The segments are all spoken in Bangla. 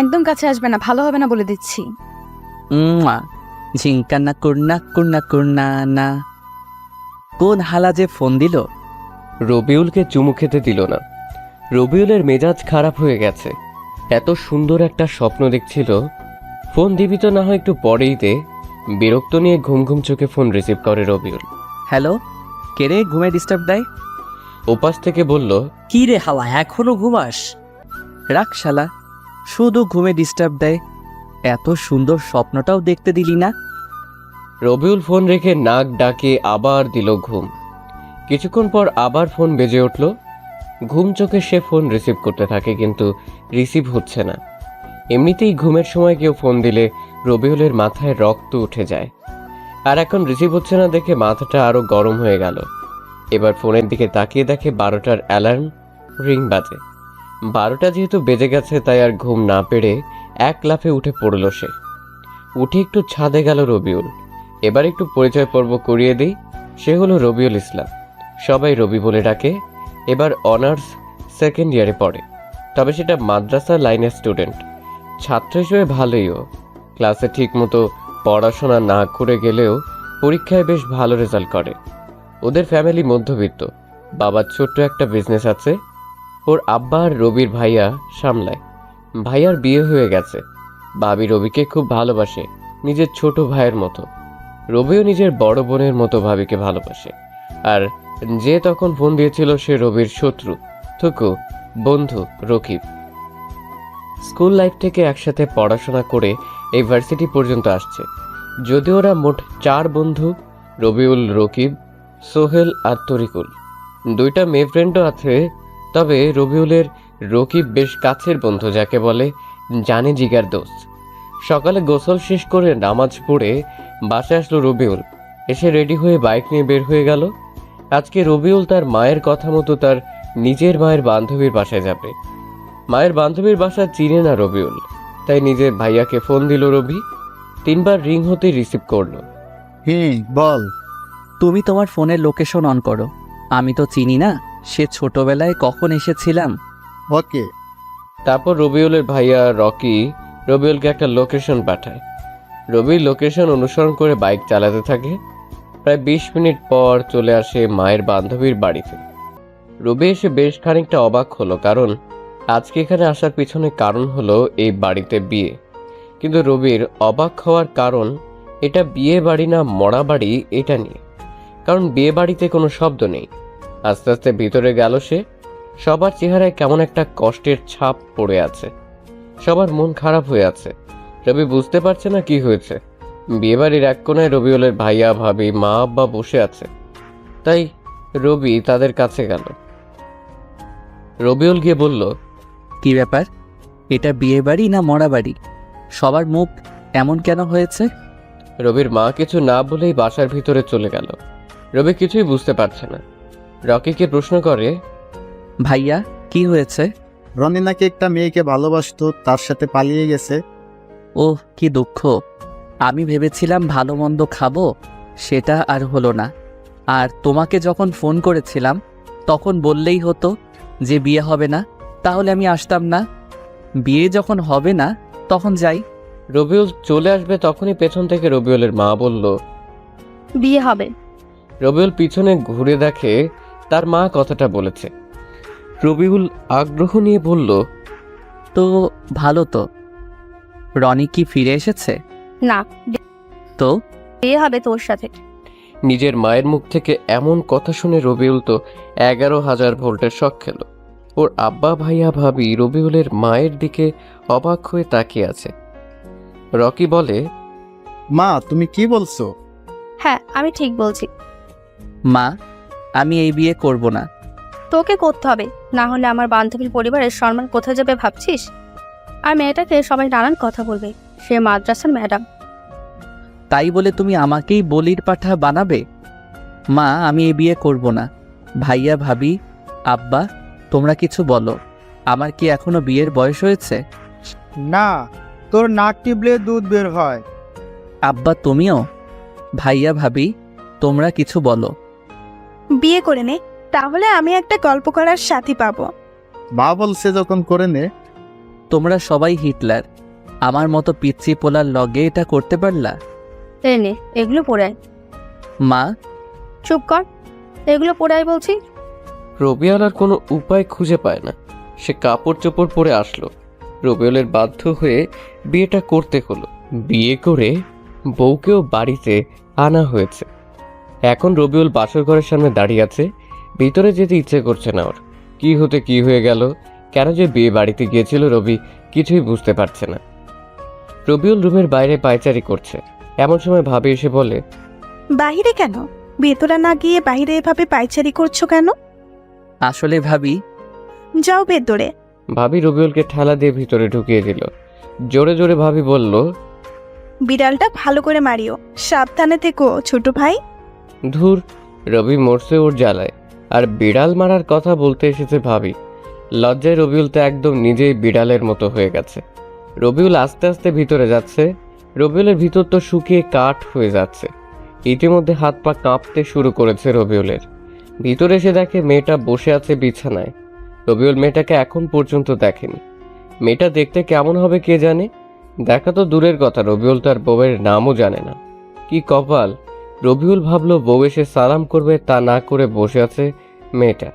একদম কাছে আসবে না, ভালো হবে না বলে দিচ্ছি। ঝিঙ্কান্না কুর্না কুর্না কুর্না না। কোন হালা যে ফোন দিল? রবিউলকে চুমু খেতে দিল না। রবিউলের মেজাজ খারাপ হয়ে গেছে। এত সুন্দর একটা স্বপ্ন দেখছিল। ফোন দিবি তো না হয় একটু পরেই দে। বিরক্ত নিয়ে ঘুম ঘুম চোখে ফোন রিসিভ করে রবিউল। হ্যালো, কে রে ঘুমে ডিস্টার্ব দেয়? ওপাশ থেকে বলল, কি রে হালা, এখনো ঘুমাস? রাখ শালা, শুধু ঘুমে ডিস্টার্ব দেয়। এত সুন্দর স্বপ্নটাও দেখতে দিলি না। রবিউল ফোন রেখে নাক ডাকে আবার দিল ঘুম। কিছুক্ষণ পর আবার ফোন বেজে উঠল। ঘুম চোখে সে ফোন রিসিভ করতে থাকে, কিন্তু রিসিভ হচ্ছে না। এমনিতেই ঘুমের সময় কেউ ফোন দিলে রবিউলের মাথায় রক্ত উঠে যায়। আর এখন রিসিভ হচ্ছে না দেখে মাথাটা আরো গরম হয়ে গেল। এবার ফোনের দিকে তাকিয়ে দেখে 12টার অ্যালার্ম রিং বাজে। 12টা যেহেতু বেজে গেছে তাই আর ঘুম না পেরে এক লাফে উঠে পড়ল সে। উঠে একটু ছাদে গেল রবিউল। এবার একটু পরিচয় পর্ব করিয়ে দিই। সে হলো রবিউল ইসলাম, সবাই রবি বলে ডাকে। এবার অনার্স সেকেন্ড ইয়ারে পড়ে, তবে সেটা মাদ্রাসা লাইনের স্টুডেন্ট। ছাত্র হিসেবে ভালোইও, ক্লাসে ঠিক মতো পড়াশোনা না করে গেলেও পরীক্ষায় বেশ ভালো রেজাল্ট করে। ওদের ফ্যামিলি মধ্যবিত্ত, বাবার ছোট্ট একটা বিজনেস আছে। ওর আব্বা আর রবির ভাইয়া সামলায়। ভাইয়ার বিয়ে হয়ে গেছে। ভাবি রবিকে খুব ভালোবাসে, নিজের ছোট ভাইয়ের মতো। রবিও নিজের বড় বোনের মতো ভাবিকে ভালোবাসে। আর যে তখন ফোন দিয়েছিল সে রবির শত্রু, থুকু বন্ধু রকিব। স্কুল লাইফ থেকে একসাথে পড়াশোনা করে এই ভার্সিটি পর্যন্ত আসছে। যদিও ওরা মোট 4 বন্ধু, রবিউল, রকিব, সোহেল আর তরিকুল। 2টা মেয়ে ফ্রেন্ডও আছে, তবে রবিউলের রকিব বেশ কাছের বন্ধু, যাকে বলে জানে জিগার দোস্ত। সকালে গোসল শেষ করে নামাজ পড়ে বাসায় আসলো রবিউল। এসে রেডি হয়ে বাইক নিয়ে বের হয়ে গেল। আজকে রবিউল তার মায়ের কথা মতো তার নিজের মায়ের বান্ধবীর বাসায় যাবে। মায়ের বান্ধবীর বাসা চিনে না রবিউল, তাই নিজের ভাইয়াকে ফোন দিল রবি। 3বার রিং হতেই রিসিভ করলো। বল। তুমি তোমার ফোনের লোকেশন অন করো। আমি তো চিনি না সে ছোটবেলায় কখন এসেছিলাম। ওকে। তারপর রবিউলের ভাইয়া রকি রবিউলকে একটা লোকেশন পাঠায়। রবি লোকেশন অনুসরণ করে বাইক চালাতে থাকে। প্রায় 20 মিনিট পর চলে আসে মায়ের বান্ধবীর বাড়িতে। রবি এসে বেশ খানিকটা অবাক হলো, কারণ আজকে এখানে আসার পিছনে কারণ হলো এই বাড়িতে বিয়ে। কিন্তু রবির অবাক হওয়ার কারণ এটা বিয়ে বাড়ি না মরা বাড়ি এটা নিয়ে। কারণ বিয়ে বাড়িতে কোনো শব্দ নেই। আস্তে আস্তে ভিতরে গেল সে। সবার চেহারায় কেমন একটা কষ্টের ছাপ পড়ে আছে। সবার মন খারাপ হয়ে আছে। রবি বুঝতে পারছে না কি হয়েছে। বিয়েবাড়ির এক কোনায় রবিউলের ভাইয়া ভাবি মা আব্বা বসে আছে, তাই রবি তাদের কাছে গেল। রবিউল গিয়ে বলল, কি ব্যাপার? এটা বিয়ে বাড়ি না মরা বাড়ি? সবার মুখ এমন কেন হয়েছে? রবির মা কিছু না বলেই বাসার ভিতরে চলে গেল। রবি কিছুই বুঝতে পারছে না। রকিকে প্রশ্ন করে, ভাইয়া কি হয়েছে? রনি নাকি একটা মেয়েকে ভালোবাসতো, তার সাথে পালিয়ে গেছে। ওহ, কি দুঃখ। আমি ভেবেছিলাম ভালো মন্দ খাবো, সেটা আর হলো না। আর তোমাকে যখন ফোন করেছিলাম তখন বললেই হতো যে বিয়ে হবে না, তাহলে আমি আসতাম না। বিয়ে যখন হবে না তখন যাই। রবিউল চলে আসবে তখনই পেছন থেকে রবিউলের মা বলল, বিয়ে হবে। রবিউল পিছনে ঘুরে দেখে তার মা কথাটা বলেছে। রবিউল আগ্রহ নিয়ে বলল, তো ভালো তো। রনি কি ফিরে এসেছে? না, তো বিয়ে হবে তোর সাথে। নিজের মায়ের মুখ থেকে এমন কথা শুনে রবিউল তো 11,000 ভোল্টের শক খেল। ওর আব্বা ভাইয়া ভাবি রবিউলের মায়ের দিকে অবাক হয়ে তাকিয়ে আছে। রকি বলে, মা তুমি কি বলছো? হ্যাঁ, আমি ঠিক বলছি। মা, আমি এই বিয়ে করব না। তোকে করতে হবে, না হলে আমার বান্ধবীর পরিবারের সম্মান কোথায় যাবে ভাবছিস? আর মেয়েটাকে সবাই নানান কথা বলবে, সে মাদ্রাসার ম্যাডাম। তাই বলে তুমি আমাকেই বলির পাঠা বানাবে? মা, আমি এই বিয়ে করব না। ভাইয়া ভাবি আব্বা, তোমরা কিছু বলো। আমার কি এখনো বিয়ের বয়স হয়েছে? না, তোর নাক টিপলে দুধ বের হয়। আব্বা তুমিও? ভাইয়া ভাবি তোমরা কিছু বলো। বিয়ে করে নে, তাহলে আমি একটা গল্প করার সাথী পাবো। মা বলছে যখন করে নে। তোমরা সবাই হিটলার, আমার মতো পিচ্চি পোলার লগে এটা করতে পারলা? এই নে এগুলো পরে আয়। মা, চুপ কর, এগুলো পরে আয় বলছি। রবিউল আর কোনো উপায় খুঁজে পায় না। সে কাপড় চোপড় পরে আসলো। রবিউলের বাধ্য হয়ে বিয়েটা করতে হলো। বিয়ে করে বউকেও বাড়িতে আনা হয়েছে। এখন রবিউল বাসর ঘরের সামনে দাঁড়িয়ে আছে। ভিতরে যেতে ইচ্ছে করছে না ওর। কি হতে কি হয়ে গেল, কেন যে বিয়ে বাড়িতে গিয়েছিল রবি কিছুই বুঝতে পারছে না। রবিউল রুমের বাইরে পায়চারি করছে। এমন সময় ভাবি এসে বলে, বাহিরে কেন? ভেতরে না গিয়ে বাইরে এভাবে পায়চারি করছো কেন? আসলে ভাবি, যাও ভেতরে। ভাবি রবিউলকে ঠেলা দিয়ে ভিতরে ঢুকিয়ে দিল। জোরে জোরে ভাবি বলল, বিড়ালটা ভালো করে মারিও, সাবধানে থেকো ছোট ভাই। ধুর, রবি মরছে ওর জ্বালায়, আর বিড়াল মারার কথা বলতে এসেছে ভাবি। লজ্জায় রবিউল তো একদম নিজেই বিড়ালের মতো হয়ে গেছে। রবিউল আস্তে আস্তে ভিতরে যাচ্ছে। রবিউলের ভিতর তো শুকিয়ে কাঠ হয়ে যাচ্ছে। ইতিমধ্যে হাত পা কাঁপতে শুরু করেছে রবিউলের। ভিতরে এসে দেখে মেয়েটা বসে আছে বিছানায়। রবিউল মেয়েটাকে এখন পর্যন্ত দেখেনি। মেয়েটা দেখতে কেমন হবে কে জানে। দেখা তো দূরের কথা, রবিউল তার বউয়ের নামও জানে না। কি কপাল! রবিউল ভাবলো বউ এসে সালাম করবে, তা না করে বসে আছে মেয়েটা।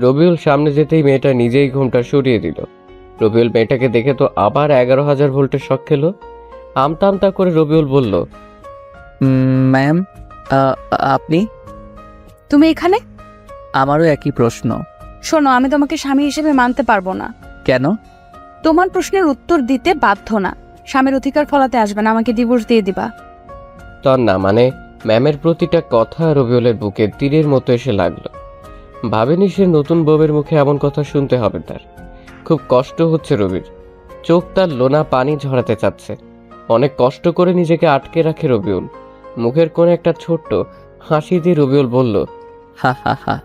রবিউল সামনে যেতেই মেয়েটা নিজেই ঘুমটা সরিয়ে দিল। রবিউল মেয়েটাকে দেখে তো আবার 11,000 ভোল্টের শক খেলো। আমতা আমতা করে রবিউল বলল, ম্যাম, আপনি? তুমি এখানে? আমারও একই প্রশ্ন। শোনো, আমি তোমাকে স্বামী হিসেবে মানতে পারবো না। কেন? তোমার প্রশ্নের উত্তর দিতে বাধ্য না। স্বামীর অধিকার ফলাতে আসবে না, আমাকে ডিভোর্স দিয়ে দিবা। তন্না মানে ম্যামের প্রতিটা কথা রবিউলের বুকে তীরের মতো এসে লাগলো। ভাবেনি সে নতুন বউয়ের মুখে এমন কথা শুনতে হবে তার। খুব কষ্ট হচ্ছে রবির। চোখ তার লোনা পানি ঝরাতে চাচ্ছে। অনেক কষ্ট করে নিজেকে আটকে রাখে রবিউল। মুখের কোণে একটা ছোট্ট হাসি দিয়ে রবিউল বলল, হা হা হা,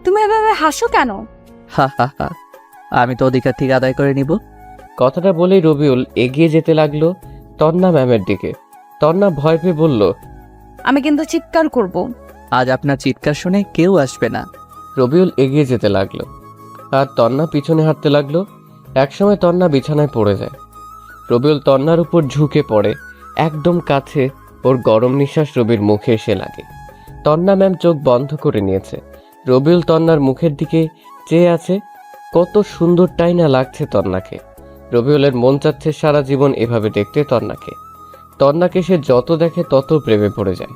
তুমি এভাবে হাসো কেন? হা হা হা, আমি তো অধিকার ঠিক আদায় করে নিব। কথাটা বলেই রবিউল এগিয়ে যেতে লাগলো তন্না ম্যামের দিকে। তন্না ভয় পেয়ে বলল, আমি কিন্তু চিৎকার করব। আজ আপনার চিৎকার শুনে কেউ আসবে না। রবিউল এগিয়ে যেতে লাগলো আর তন্না পিছনে হাঁটতে লাগলো। একসময় তন্না বিছানায় পড়ে যায়। রবিউল তন্নার উপর ঝুঁকে পড়ে। একদম কাছে ওর গরম নিঃশ্বাস রবির মুখে এসে লাগে। তন্না ম্যাম চোখ বন্ধ করে নিয়েছে। রবিউল তন্নার মুখের দিকে চেয়ে আছে। কত সুন্দরটাই না লাগছে তন্নাকে। রবিউলের মন চাচ্ছে সারা জীবন এভাবে দেখতে তন্নাকে। তন্নাকে সে যত দেখে তত প্রেমে পড়ে যায়।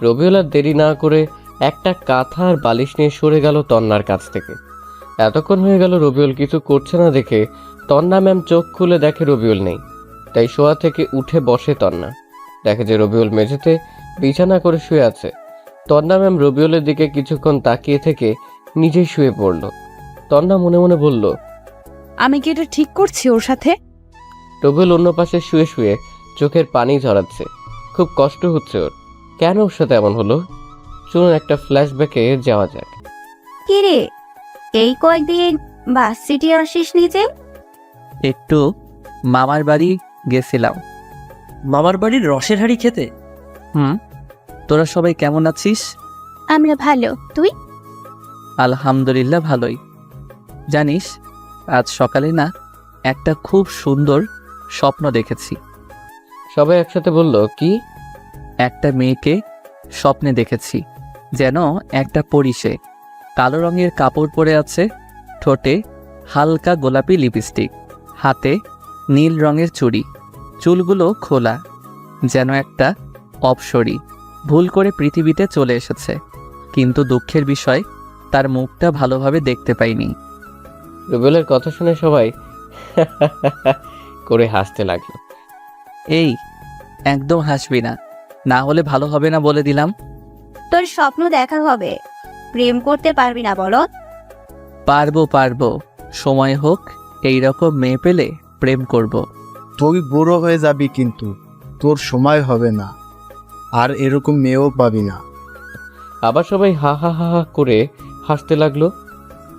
রবিউল আর দেরি না করে একটা কাঁথা আর বালিশ নিয়ে সরে গেল তন্নার কাছ থেকে। এতক্ষণ হয়ে গেল রবিউল কিছু করছে না দেখে তন্না ম্যাম চোখ খুলে দেখে রবিউল নেই। তাই শোয়া থেকে উঠে বসে তন্না। দেখে যে রবিউল মেঝেতে বিছানা করে শুয়ে আছে। তন্না ম্যাম রবিউলের দিকে কিছুক্ষণ তাকিয়ে থেকে নিজেই শুয়ে পড়ল। তন্না মনে মনে বলল, আমি কি এটা ঠিক করছি ওর সাথে? রবিউল অন্য পাশে শুয়ে শুয়ে চোখের পানি ঝরাচ্ছে। খুব কষ্ট হচ্ছে ওর। কেন ওর সাথে এমন হলো? চলুন একটা ফ্ল্যাশব্যাকে যাওয়া যাক। কিরে, এই কয়েকদিন বাস সিটি আসিস নিজে? একটু মামার বাড়ি গেছিলাম। মামার বাড়ির রসের হাঁড়ি খেতে? তোরা সবাই কেমন আছিস? আমরা ভালো, তুই? আলহামদুলিল্লাহ ভালোই। জানিস, আজ সকালে না একটা খুব সুন্দর স্বপ্ন দেখেছি। সবাই একসাথে বলল, কি? একটা মেয়েকে স্বপ্নে দেখেছি, যেন একটা পরী। সে কালো রঙের কাপড় পরে আছে, ঠোঁটে হালকা গোলাপি লিপস্টিক, হাতে নীল রঙের চুড়ি, চুলগুলো খোলা, যেন একটা অপ্সরী ভুল করে পৃথিবীতে চলে এসেছে। কিন্তু দুঃখের বিষয়, তার মুখটা ভালোভাবে দেখতে পাইনি। রুবেলের কথা শুনে সবাই করে হাসতে লাগলো। এই, একদম হাসবি না, না হলে ভালো হবে না বলে দিলাম। তোর স্বপ্ন দেখা হবে, প্রেম করতে পারবি না বলো? পারবো পারবো, সময় হোক, এইরকম মেয়ে পেলে প্রেম করব। তুই বুড়ো হয়ে যাবি, কিন্তু তোর সময় হবে না, আর এরকম মেয়েও পাবি না। আবার সবাই হা হা হা হা করে হাসতে লাগলো।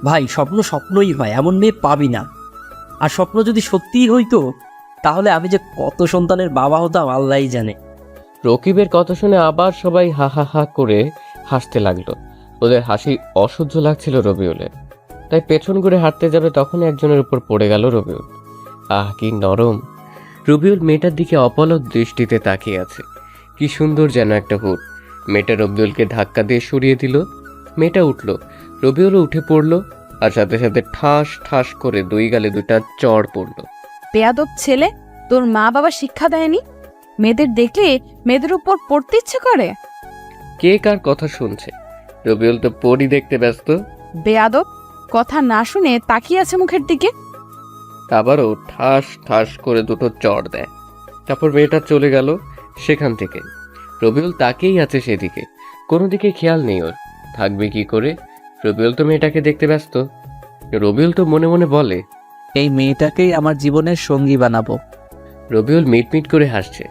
ভাই, স্বপ্ন স্বপ্নই হয়, এমন মেয়ে পাবি না। আর স্বপ্ন যদি সত্যিই হইতো, তাহলে আমি যে কত সন্তানের বাবা হতাম আল্লাহই জানে। রকিবের কথা শুনে আবার সবাই হা হা হা করে হাসতে লাগলো। ওদের হাসি অসহ্য লাগছিল রবিউলের। তাই পেছন ঘুরে হাঁটতে যাবে তখন একজনের উপর পড়ে গেল রবিউল। আহ কি নরম। রবিউল মেয়েটার দিকে অপলক দৃষ্টিতে তাকিয়ে আছে। কি সুন্দর যেন একটা হুট। মেয়েটা রবিউলকে ধাক্কা দিয়ে সরিয়ে দিল। মেয়েটা উঠল, রবিউলও উঠে পড়ল, আর সাথে সাথে ঠাস ঠাস করে দুই গালে দুটা চড় পড়ল। বেয়াদব ছেলে, তোর মা বাবা শিক্ষা দেয়নি? মেয়েদের দেখলে মেয়েদের উপর পড়তে ইচ্ছে করে। কে কার কথা শুনছে? রবিউল তো পরই দেখতে ব্যস্ত। বেয়াদব, কথা না শুনে তাকিয়ে আছে মুখের দিকে। আবারও ঠাস ঠাস করে দুটো চড় দেয়। তারপর মেয়েটা চলে গেল সেখান থেকে। রবিউল তাকেই আছে সেদিকে, কোনো দিকে খেয়াল নেই ওর। থাকবে কি করে? রবিউল তো মেয়েটাকে দেখতে ব্যস্ত। রবিউল তো মনে মনে বলে, এই মেয়েটাকেই আমার জীবনের সঙ্গী বানাবো। রবিউল মিটমিট করে হাসছে।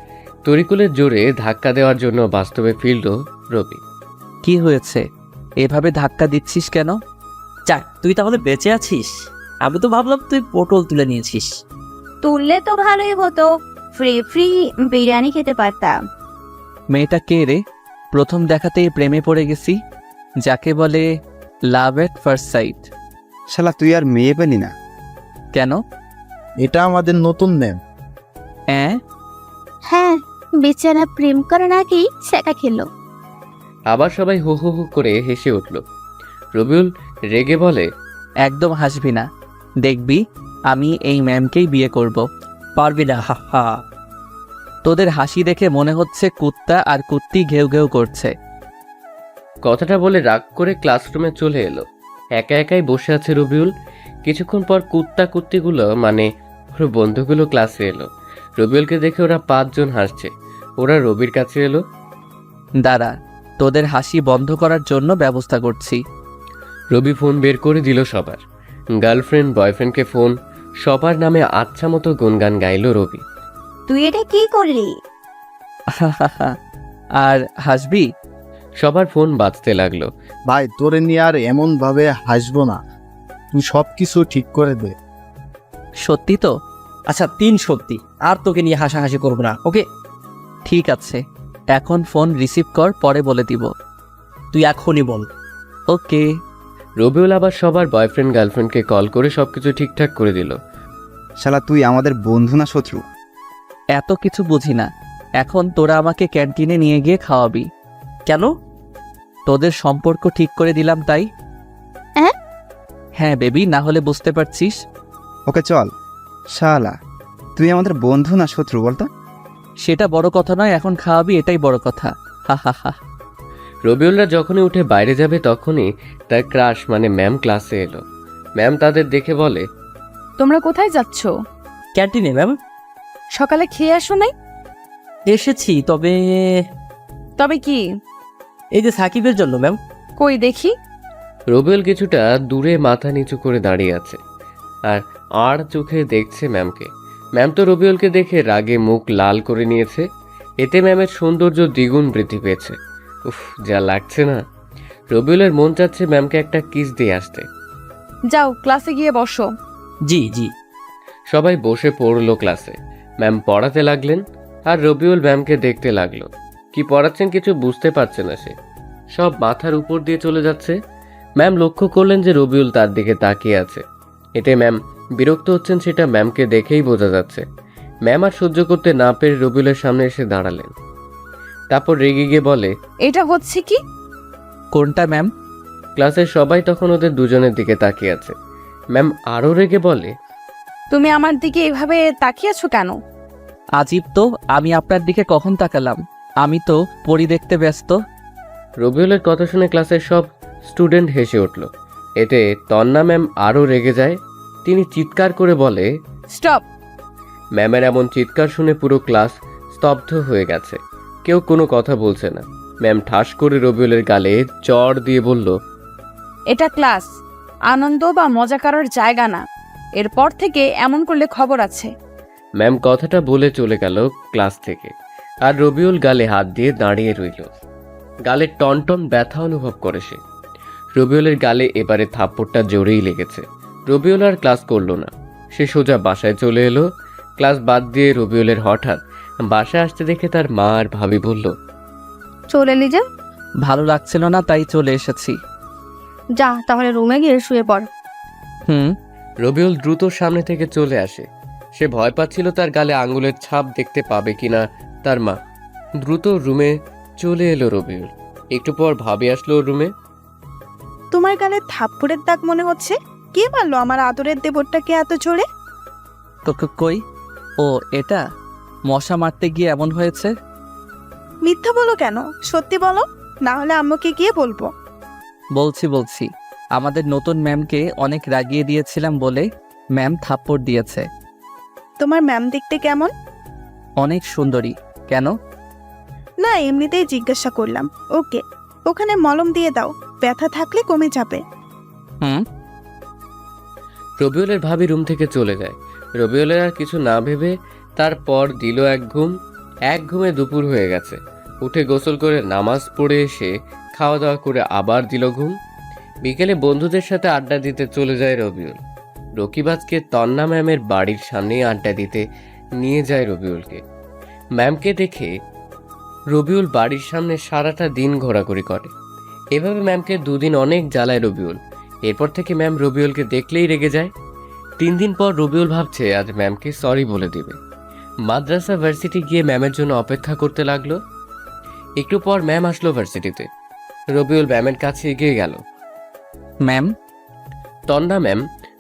তরিকুলের জোরে ধাক্কা দেওয়ার জন্য বাস্তবে ফিরল রবি। কি হয়েছে? এভাবে ধাক্কা দিচ্ছিস কেন? যাক, তুই তাহলে বেঁচে আছিস। আমি তো ভাবলাম তুই পটল তুলে নিয়েছিস। তুললে তো ভালোই হতো, ফ্রি ফ্রি বিরিয়ানি খেতে পারতাম। মেয়েটা কে রে? প্রথম দেখাতেই প্রেমে পড়ে গেছি, যাকে বলে লাভ এট ফার্স্ট সাইট। শালা তুই আর মেয়ে পেলি না? কেন? এটা আমাদের নতুন নেম। হ্যাঁ, বেচারা প্রেম করে নাকি সেটা খেলো। আবার সবাই হো হো হো করে হেসে উঠল। রবিউল রেগে বলে, একদম হাসবি না, দেখবি আমি এই ম্যামকেই বিয়ে করব। পারবি না, হা হা। তোদের হাসি দেখে মনে হচ্ছে কুত্তা আর কুত্তি ঘেউ ঘেউ করছে। কথাটা বলে রাগ করে ক্লাসরুমে চলে এলো। একা একাই বসে আছে রবিউল। কিছুক্ষণ পর কুত্তা কুত্তিগুলো মানে ওর বন্ধুগুলো ক্লাসে এলো। রবিউলকে দেখে ওরা 5 জন হাসছে। ওরা রবির কাছে এলো। দাঁড়া, তোদের হাসি বন্ধ করার জন্য ব্যবস্থা করছি। রবি ফোন বের করে দিল সবার। গার্লফ্রেন্ড বয়ফ্রেন্ডকে ফোন, সবার নামে আচ্ছা মতো গুনগান গাইল রবি। তুই এটা কি করলি? আর হাসবি? সবার ফোন বাজতে লাগলো। ভাই, তোরে নিয়ে আর এমন ভাবে হাসবো না, তুই সব কিছু ঠিক করে দে। সত্যি তো? আচ্ছা, 3 সত্যি। আর তোকে নিয়ে হাসাহাসি করবো না, ওকে? ঠিক আছে, এখন ফোন রিসিভ কর, পরে বলে দিব। তুই এখনই বল। ওকে। রবিউল আবার সবার বয়ফ্রেন্ড গার্লফ্রেন্ডকে কল করে সবকিছু ঠিকঠাক করে দিল। শালা তুই আমাদের বন্ধু না শত্রু? এত কিছু বুঝি না, এখন তোরা আমাকে ক্যান্টিনে নিয়ে গিয়ে খাওয়াবি। কেন? তোদের সম্পর্ক ঠিক করে দিলাম তাই। হ্যাঁ? হ্যাঁ বেবি, না হলে বুঝতে পারছিস। ওকে চল। শালা তুই আমাদের বন্ধু না শত্রু বলতো? সেটা বড় কথা নয়, এখন খাওয়াবি এটাই বড় কথা। হা হা হা। রবিউলরা যখনই উঠে বাইরে যাবে তখনই তার ক্রাশ মানে ম্যাম ক্লাসে এলো। ম্যাম তাদের দেখে বলে, তোমরা কোথায় যাচ্ছ? ক্যান্টিনে ম্যাম। সকালে খেয়ে আসো নাই? এসেছি, তবে তবে কি? এই যে সাকিবের জন্য ম্যাম। কই দেখি। রবিউল কিছুটা দূরে মাথা নিচু করে দাঁড়িয়ে আছে আর আর চোখে দেখছে ম্যামকে। ম্যাম তো রবিউলকে দেখে রাগে মুখ লাল করে নিয়েছে। এতে ম্যামের সৌন্দর্য দ্বিগুণ বৃদ্ধি পেয়েছে। উফ, যা লাগছে না। রবিউলের মন চাচ্ছে ম্যামকে একটা কিস দিয়ে আসতে। যাও ক্লাসে গিয়ে বসো। জি জি। সবাই বসে পড়লো ক্লাসে। ম্যাম পড়াতে লাগলেন আর রবিউল ম্যামকে দেখতে লাগলো। কি পড়াচ্ছেন কিছু বুঝতে পারছে না সে। সব মাথার উপর দিয়ে চলে যাচ্ছে। ম্যাম লক্ষ্য করলেন যে রবিউল তার দিকে তাকিয়ে আছে। এতে ম্যাম বিরক্ত হচ্ছেন সেটা ম্যামকে দেখেই বোঝা যাচ্ছে। ম্যাম আর সহ্য করতে না পেরে রবিউলের সামনে এসে দাঁড়ালেন। তারপর রেগে গিয়ে বলে, এটা হচ্ছে কি? কোনটা ম্যাম? ক্লাসের সবাই তখন ওদের দুজনের দিকে তাকিয়ে আছে। ম্যাম আরও রেগে বলে, তুমি আমার দিকে এভাবে তাকিয়ে আছো কেন? আজীব তো, আমি আপনার দিকে কখন তাকালাম? আমি তো পরি দেখতে ব্যস্ত। রবিউলের কথা শুনে ক্লাসের সব স্টুডেন্ট হেসে উঠল। এতে তন্না ম্যাম আরও রেগে যায়। তিনি চিৎকার করে বলে, স্টপ! ম্যামের এমন চিৎকার শুনে পুরো ক্লাস স্তব্ধ হয়ে গেছে। কেউ কোনো কথা বলছে না। ম্যাম ঠাস করে রবিউলের গালে চড় দিয়ে বলল, এটা ক্লাস, আনন্দ বা মজা করার জায়গা না। এরপর থেকে এমন করলে খবর আছে। ম্যাম কথাটা বলে চলে গেল ক্লাস থেকে। আর রবিউল গালে হাত দিয়ে দাঁড়িয়ে রইল। গালে টনটন ব্যথা অনুভব করে সে। রবিউলের গালে এবারে থাপ্পড়টা জোরেই লেগেছে। রবিউল আর ক্লাস করলো না। সে সোজা বাসায় চলে এলো। ক্লাস বাদ দিয়ে রবিউলের হঠাৎ বাসায় আসতে দেখে তার মা আর ভাবি বলল, চলে এলি যে? ভালো লাগছিল না তাই চলে এসেছি। যা তাহলে রুমে গিয়ে শুয়ে পড়। হুম। রবিউল দ্রুত সামনে থেকে চলে আসে। সে ভয় পাচ্ছিল তার গালে আঙুলের ছাপ দেখতে পাবে কিনা তার মা। দ্রুত রুমে চলে এলো রবিউল। একটু পর ভাবি আসলো ওর রুমে। তোমার গালে থাপ্পড়ের দাগ মনে হচ্ছে। কে মারলো আমার আদরের দেবরটাকে এত জোরে? কই? ও এটা মশা মারতে গিয়ে এমন হয়েছে। মিথ্যা বলো কেন? সত্যি বলো, না হলে আম্মুকে গিয়ে বলবো। বলছি আমাদের নতুন ম্যামকে অনেক রাগিয়ে দিয়েছিলাম বলে ম্যাম থাপ্পড় দিয়েছে। তোমার ম্যাম দেখতে কেমন? অনেক সুন্দরী। কেন? না, এমনিতেই জিজ্ঞাসা করলাম। ওকে, ওখানে মলম দিয়ে দাও, ব্যথা থাকলে কমে যাবে। হুম। রবিউলের ভাবি রুম থেকে চলে যায়। রবিউলের আর কিছু না ভেবে তারপর দিল এক ঘুম। এক ঘুমে দুপুর হয়ে গেছে। উঠে গোসল করে নামাজ পড়ে এসে খাওয়া দাওয়া করে আবার দিল ঘুম। বিকেলে বন্ধুদের সাথে আড্ডা দিতে চলে যায় রবিউল। রকিবাজকে তন্না ম্যামের বাড়ির সামনেই আড্ডা দিতে নিয়ে যায় রবিউলকে। ম্যামকে দেখে রবিউল বাড়ির সামনে সারাটা দিন ঘোরাঘুরি করে। এভাবে ম্যামকে দুদিন অনেক জ্বালায় রবিউল। এরপর থেকে ম্যাম রবিউলকে দেখলেই রেগে যায়। 3 দিন পর রবিউল ভাবছে আজ ম্যামকে সরি বলে দিবে। মাদ্রাসা ভার্সিটি গিয়ে ম্যামের জন্য অপেক্ষা করতে লাগলো। একটু পর ম্যাম আসলো ভার্সিটিতে। রবিউল ম্যামের কাছে এগিয়ে গেল। ম্যাম। তন্না ম্যাম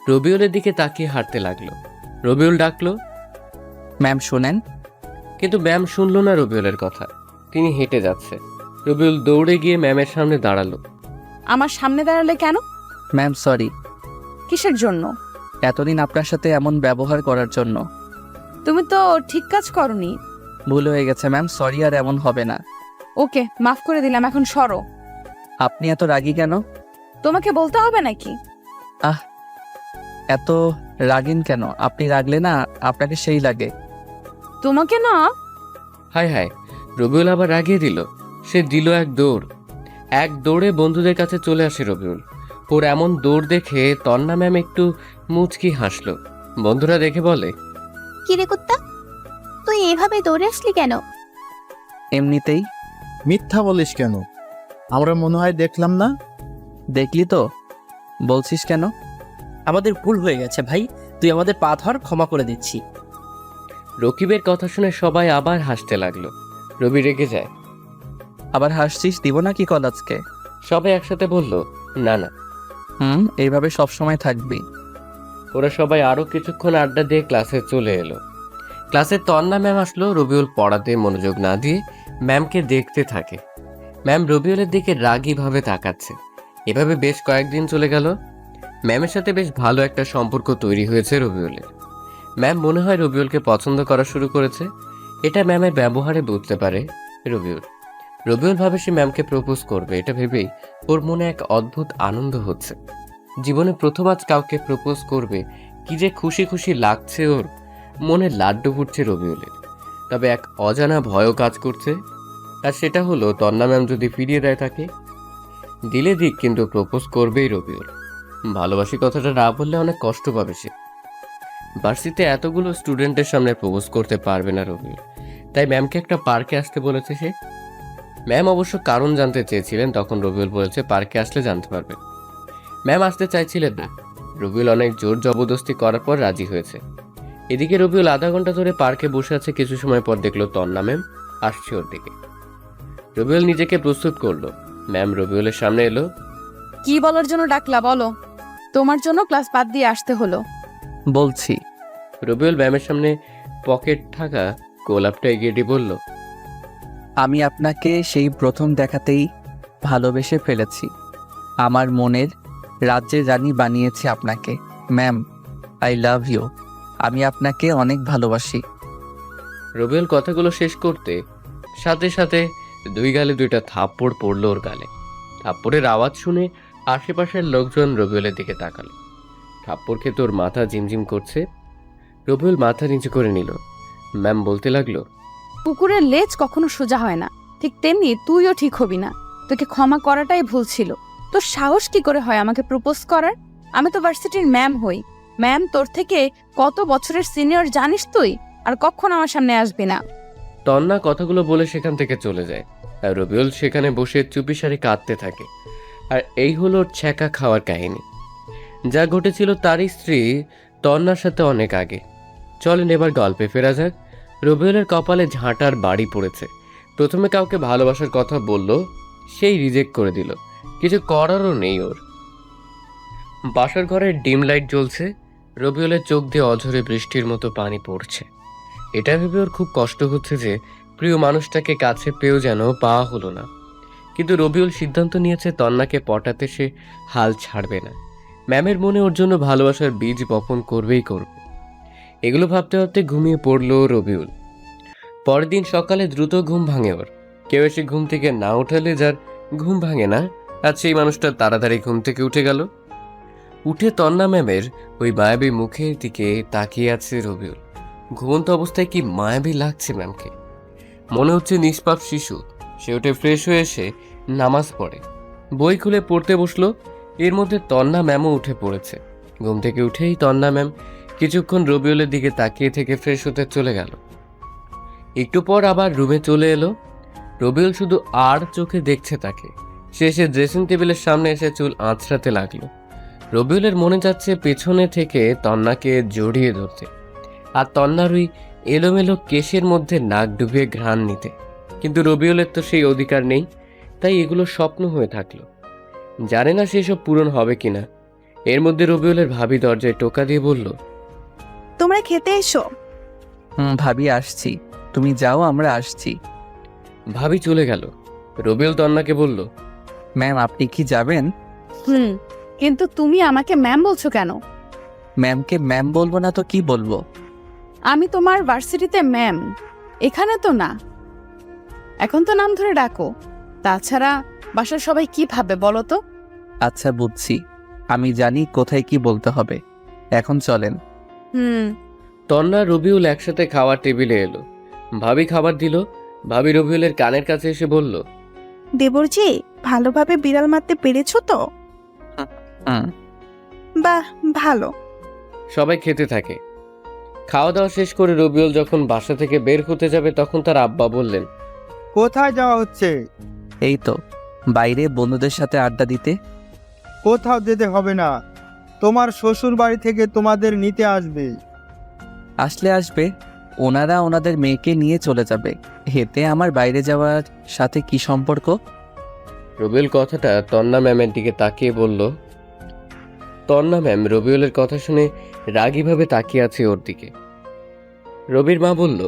রবিউলের দিকে তাকিয়ে হাঁটতে লাগলো। রবিউল ডাকলো, ম্যাম শোনেন। কিন্তু ম্যাম শুনলো না রবিউলের কথা। তিনি হেঁটে যাচ্ছে। রবিউল দৌড়ে গিয়ে ম্যামের সামনে দাঁড়ালো। আমার সামনে দাঁড়ালে কেন? Ma'am sorry. কিসের জন্য? এতদিন আপনার সাথে এমন ব্যবহার করার জন্য। তুমি তো ঠিক কাজ করনি। ভুল হয়ে গেছে ম্যাম, সরি আর এমন হবে না। ওকে, মাফ করে দিলাম, এখন সরো। আপনি এত রাগী কেন? তোমাকে বলতে হবে নাকি? এত রাগেন কেন? আপনি রাগলে না আপনাকে সেই লাগে। তোমাকে না। হায় হায়, রবিউল আবার রাগিয়ে দিল। সে দিল এক দৌড়। এক দৌড়ে বন্ধুদের কাছে চলে আসে রবিউল। ওর এমন দৌড় দেখে তন্না ম্যাম একটু মুচকি হাসলো। বন্ধুরা দেখে বলে, কিরে কুত্তা, তুই এভাবে দৌড়ে আসলি কেন? এমনিতেই। মিথ্যা বলিস কেন? আমরা মনে হয় দেখলাম না। দেখলি তো, বলছিস কেন? আমাদের ভুল হয়ে গেছে ভাই, তুই আমাদের পা ধর, ক্ষমা করে দিচ্ছি। রকিবের কথা শুনে সবাই আবার হাসতে লাগলো। রবি রেগে যায়। আবার হাসছিস? দিব না কি কল আজকে? সবাই একসাথে বলল, না না। এইভাবে সব সময় থাকবি। ওরা সবাই আরো কিছুক্ষণ আড্ডা দিয়ে ক্লাসে চলে এলো। ক্লাসে তন্না ম্যাম আসলো। রবিউল পড়াতে মনোযোগ না দিয়ে ম্যামকে দেখতে থাকে। ম্যাম রবিউলের দিকে রাগীভাবে তাকাচ্ছে। এভাবে বেশ কয়েকদিন চলে গেল। ম্যামের সাথে বেশ ভালো একটা সম্পর্ক তৈরি হয়েছে রবিউলের। ম্যাম মনে হয় রবিউলকে পছন্দ করা শুরু করেছে। এটা ম্যামের ব্যবহারে বুঝতে পারে রবিউল। রবিউল ভাবে সে ম্যামকে প্রপোজ করবে। এটা ভেবেই ওর মনে এক অদ্ভুত আনন্দ হচ্ছে। জীবনে প্রথম আজ কাউকে প্রপোজ করবে, কি যে খুশি খুশি লাগছে ওর। মনে লাড্ডু ফুটছে রবিউলের। তবে এক অজানা ভয়ও কাজ করছে। আর সেটা হলো তন্না ম্যাম যদি ফিরিয়ে দেয় তাকে। দিলে দিক, কিন্তু প্রপোজ করবেই রবিউল। ভালোবাসি কথাটা না বললে অনেক কষ্ট পাবে সে। ভার্সিটিতে এতগুলো স্টুডেন্টের সামনে প্রপোজ করতে পারবে না রবিউল। তাই ম্যামকে একটা পার্কে আসতে বলেছে সে। ম্যাম অবশ্য কারণ জানতে চেয়েছিলেন, তখন রবিউল বলেছে পার্কে আসলে জানতে পারবে। ম্যাম আসতে চাইছিলেন না। রবিউল অনেক জোর জবরদস্তি করার পর রাজি হয়েছে। এদিকে রবিউল আধা ঘন্টা ধরে পার্কে বসে আছে। কিছু সময় পর দেখলো তন্না ম্যাম আসছে ওর দিকে। রবিউল নিজেকে প্রস্তুত করলো। ম্যাম রবিউলের সামনে এলো। কি বলার জন্য ডাকলা বলো? তোমার জন্য ক্লাস বাদ দিয়ে আসতে হলো। বলছি। রবিউল ম্যামের সামনে পকেট থাকা গোলাপটা এগিয়ে দিয়ে বলল, আমি আপনাকে সেই প্রথম দেখাতেই ভালোবেসে ফেলেছি। আমার মনের রাজ্যের রানী বানিয়েছি আপনাকে। Ma'am, I love you. আমি আপনাকে অনেক ভালোবাসি। রবিউল কথাগুলো শেষ করতে সাথে সাথে দুই গালে দুইটা থাপ্পড় পড়লো ওর গালে। থাপ্পড়ের আওয়াজ শুনে আশেপাশের লোকজন রবিউলের দিকে তাকালো। থাপ্পড় খেতে ওর মাথা ঝিমঝিম করছে। রবিউল মাথা নিচু করে নিল। ম্যাম বলতে লাগলো, কুকুরের লেজ কখনো সোজা হয় না, ঠিক তেমনি তুইও ঠিক হবি না। তোকে ক্ষমা করাটাই ভুল ছিল। তোর সাহস কি করে হয় আমাকে প্রপোজ করার? আমি তো ভার্সিটির ম্যাম হই। ম্যাম তোর থেকে কত বছরের সিনিয়র জানিস তুই? আর কখনো আমার সামনে আসবি না। তন্না কথাগুলো বলে সেখান থেকে চলে যায়। আর রবিউল সেখানে বসে চুপিসারে কাঁদতে থাকে। আর এই হলো ওর ছ্যাঁকা খাওয়ার কাহিনী, যা ঘটেছিল তারই স্ত্রী তন্নার সাথে অনেক আগে। চলেন এবার গল্পে ফেরা যাক। রবিউলের কপালে ঝাঁটার বাড়ি পড়েছে। প্রথমে কাউকে ভালোবাসার কথা বলল, সেই রিজেক্ট করে দিল। কিছু করারও নেই ওর। বাসার ঘরে ডিম লাইট জ্বলছে, রবিউলের চোখ দিয়ে অঝরে বৃষ্টির মতো পানি পড়ছে। এটা ভেবে ওর খুব কষ্ট হচ্ছে যে প্রিয় মানুষটাকে কাছে পেয়েও যেন পাওয়া হলো না। কিন্তু রবিউল সিদ্ধান্ত নিয়েছে তন্নাকে পটাতে সে হাল ছাড়বে না। ম্যামের মনে ওর জন্য ভালোবাসার বীজ বপন করবেই করবে। এগুলো ভাবতে ভাবতে ঘুমিয়ে পড়ল রবিউল। পরের দিন সকালে দ্রুত ঘুম ভাঙে ওর। কেউ এসে ঘুম থেকে না উঠালে যার ঘুম ভাঙে না, আজ সেই মানুষটা তাড়াতাড়ি ঘুম থেকে উঠে গেল। উঠে তন্না ম্যামের ওই মায়াবী মুখের দিকে তাকিয়ে আছে রবিউল। ঘুমন্ত অবস্থায় কি মায়াবী লাগছে ম্যামকে। মনে হচ্ছে নিষ্পাপ শিশু। সে উঠে ফ্রেশ হয়ে এসে নামাজ পড়ে, বই খুলে পড়তে বসলো। এর মধ্যে তন্না ম্যামও উঠে পড়েছে। ঘুম থেকে উঠেই তন্না ম্যাম কিছুক্ষণ রবিউলের দিকে তাকিয়ে থেকে ফ্রেশ হতে চলে গেল। একটু পর আবার রুমে চলে এলো। রবিউল শুধু আর চোখে দেখছে তাকে। সে এসে ড্রেসিং টেবিলের সামনে এসে চুল আঁচড়াতে লাগলো। রবিউলের মনে যাচ্ছে পেছনে থেকে তন্নাকে জড়িয়ে ধরতে, আর তন্নার ওই এলোমেলো কেশের মধ্যে নাক ডুবিয়ে ঘ্রাণ নিতে। কিন্তু রবিউলের তো সেই অধিকার নেই, তাই এগুলো স্বপ্ন হয়ে থাকলো। জানে না সেসব পূরণ হবে কিনা। এর মধ্যে রবিউলের ভাবি দরজায় টোকা দিয়ে বলল, তোমরা খেতে এসো। ভাবি আসছি, তুমি যাও, আমরা আসছি। ভাবি চলে গেল। রবিউল তন্নাকে বলল, ম্যাম আপনি কি যাবেন? কিন্তু তুমি আমাকে ম্যাম বলছো কেন? ম্যামকে ম্যাম বলবো না তো কি বলবো? আমি তোমার ভার্সিটিতে ম্যাম, এখানে তো না। এখন তো নাম ধরে ডাকো। তাছাড়া বাসার সবাই কি ভাবে বলো তো? আচ্ছা বুঝছি, আমি জানি কোথায় কি বলতে হবে। এখন চলেন। তন্না রবিউল একসাথে খাওয়ার টেবিলে এলো। ভাবি খাবার দিল। ভাবি রবিউলের কানের কাছে এসে বলল, দেবরজি, ভালোভাবে বিড়াল মারতে পেরেছো তো? বাহ, ভালো। সবাই খেতে থাকে। খাওয়া দাওয়া শেষ করে রবিউল যখন বাসা থেকে বের হতে যাবে তখন তার আব্বা বললেন, কোথায় যাওয়া হচ্ছে? এই তো বাইরে বন্ধুদের সাথে আড্ডা দিতে। কোথাও যেতে হবে না, তোমার শ্বশুর বাড়ি থেকে তোমাদের নিতে আসবে। আসলে আসবে, ওনারা ওনাদের মেয়েকে নিয়ে চলে যাবে। এতে আমার বাইরে যাওয়ার সাথে কি সম্পর্ক? রবিউল কথাটা তন্না ম্যামের দিকে তাকিয়ে বলল। তন্না ম্যাম রবিউলের কথা শুনে রাগীভাবে তাকিয়ে আছে ওর দিকে। রবির মা বলল,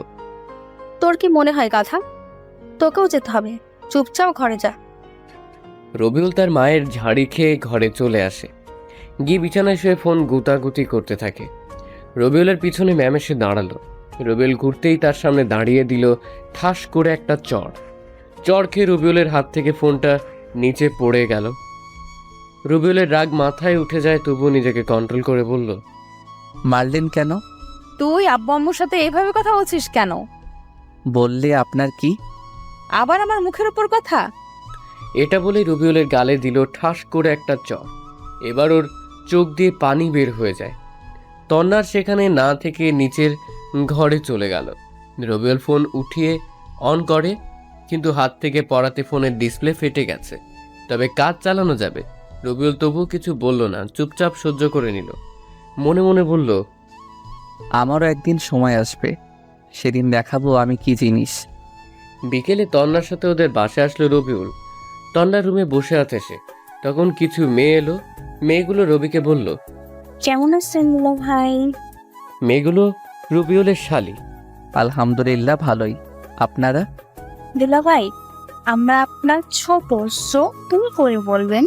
তোর কি মনে হয় গাধা? তোকেও যেতে হবে, চুপচাপ ঘরে যা। রবিউল তার মায়ের ঝাড়ি খেয়ে ঘরে চলে আসে। গিয়ে বিছানায় শুয়ে ফোন গুতাগুতি করতে থাকে। রবিউলের পিছনে ম্যাম এসে দাঁড়ালো। রবিউল ঘুরতেই তার সামনে দাঁড়িয়ে দিল ঠাস করে একটা চড় খেয়ে রবিউলের হাত থেকে ফোনটা নিচে পড়ে গেল। রবিউলের রাগ মাথায় উঠে যায়, তবুও নিজেকে কন্ট্রোল করে বলল, মারলেন কেন? তুই আব্বু আম্মুর সাথে এভাবে কথা বলছিস কেন? বললে আপনার কি? আবার আমার মুখের উপর কথা? এটা বলে রবিউলের গালে দিল ঠাস করে একটা চড়। এবার ওর চোখ দিয়ে পানি বের হয়ে যায়। তন্নার সেখানে না থেকে নিচের ঘরে চলে গেল। রবিউল ফোন উঠিয়ে অন করে, কিন্তু হাত থেকে পড়াতে ফোনের ডিসপ্লে ফেটে গেছে। তবে কাজ চালানো যাবে। রবিউল তবুও কিছু বলল না, চুপচাপ সহ্য করে নিল। মনে মনে বলল, আমারও একদিন সময় আসবে, সেদিন দেখাবো আমি কি জিনিস। বিকেলে তন্নার সাথে ওদের বাসায় আসলো রবিউল। তন্নার রুমে বসে আছে সে। তখন কিছু মেয়ে এলো। মেয়েগুলো রবিকে বলল, কেমন আছেন দুলা ভাই? মেয়েগুলো রবিউলের শালি। আলহামদুলিল্লাহ ভালোই, আপনারা? দুলা ভাই, আমরা আপনার ছোট, সো তুমি করে বলবেন।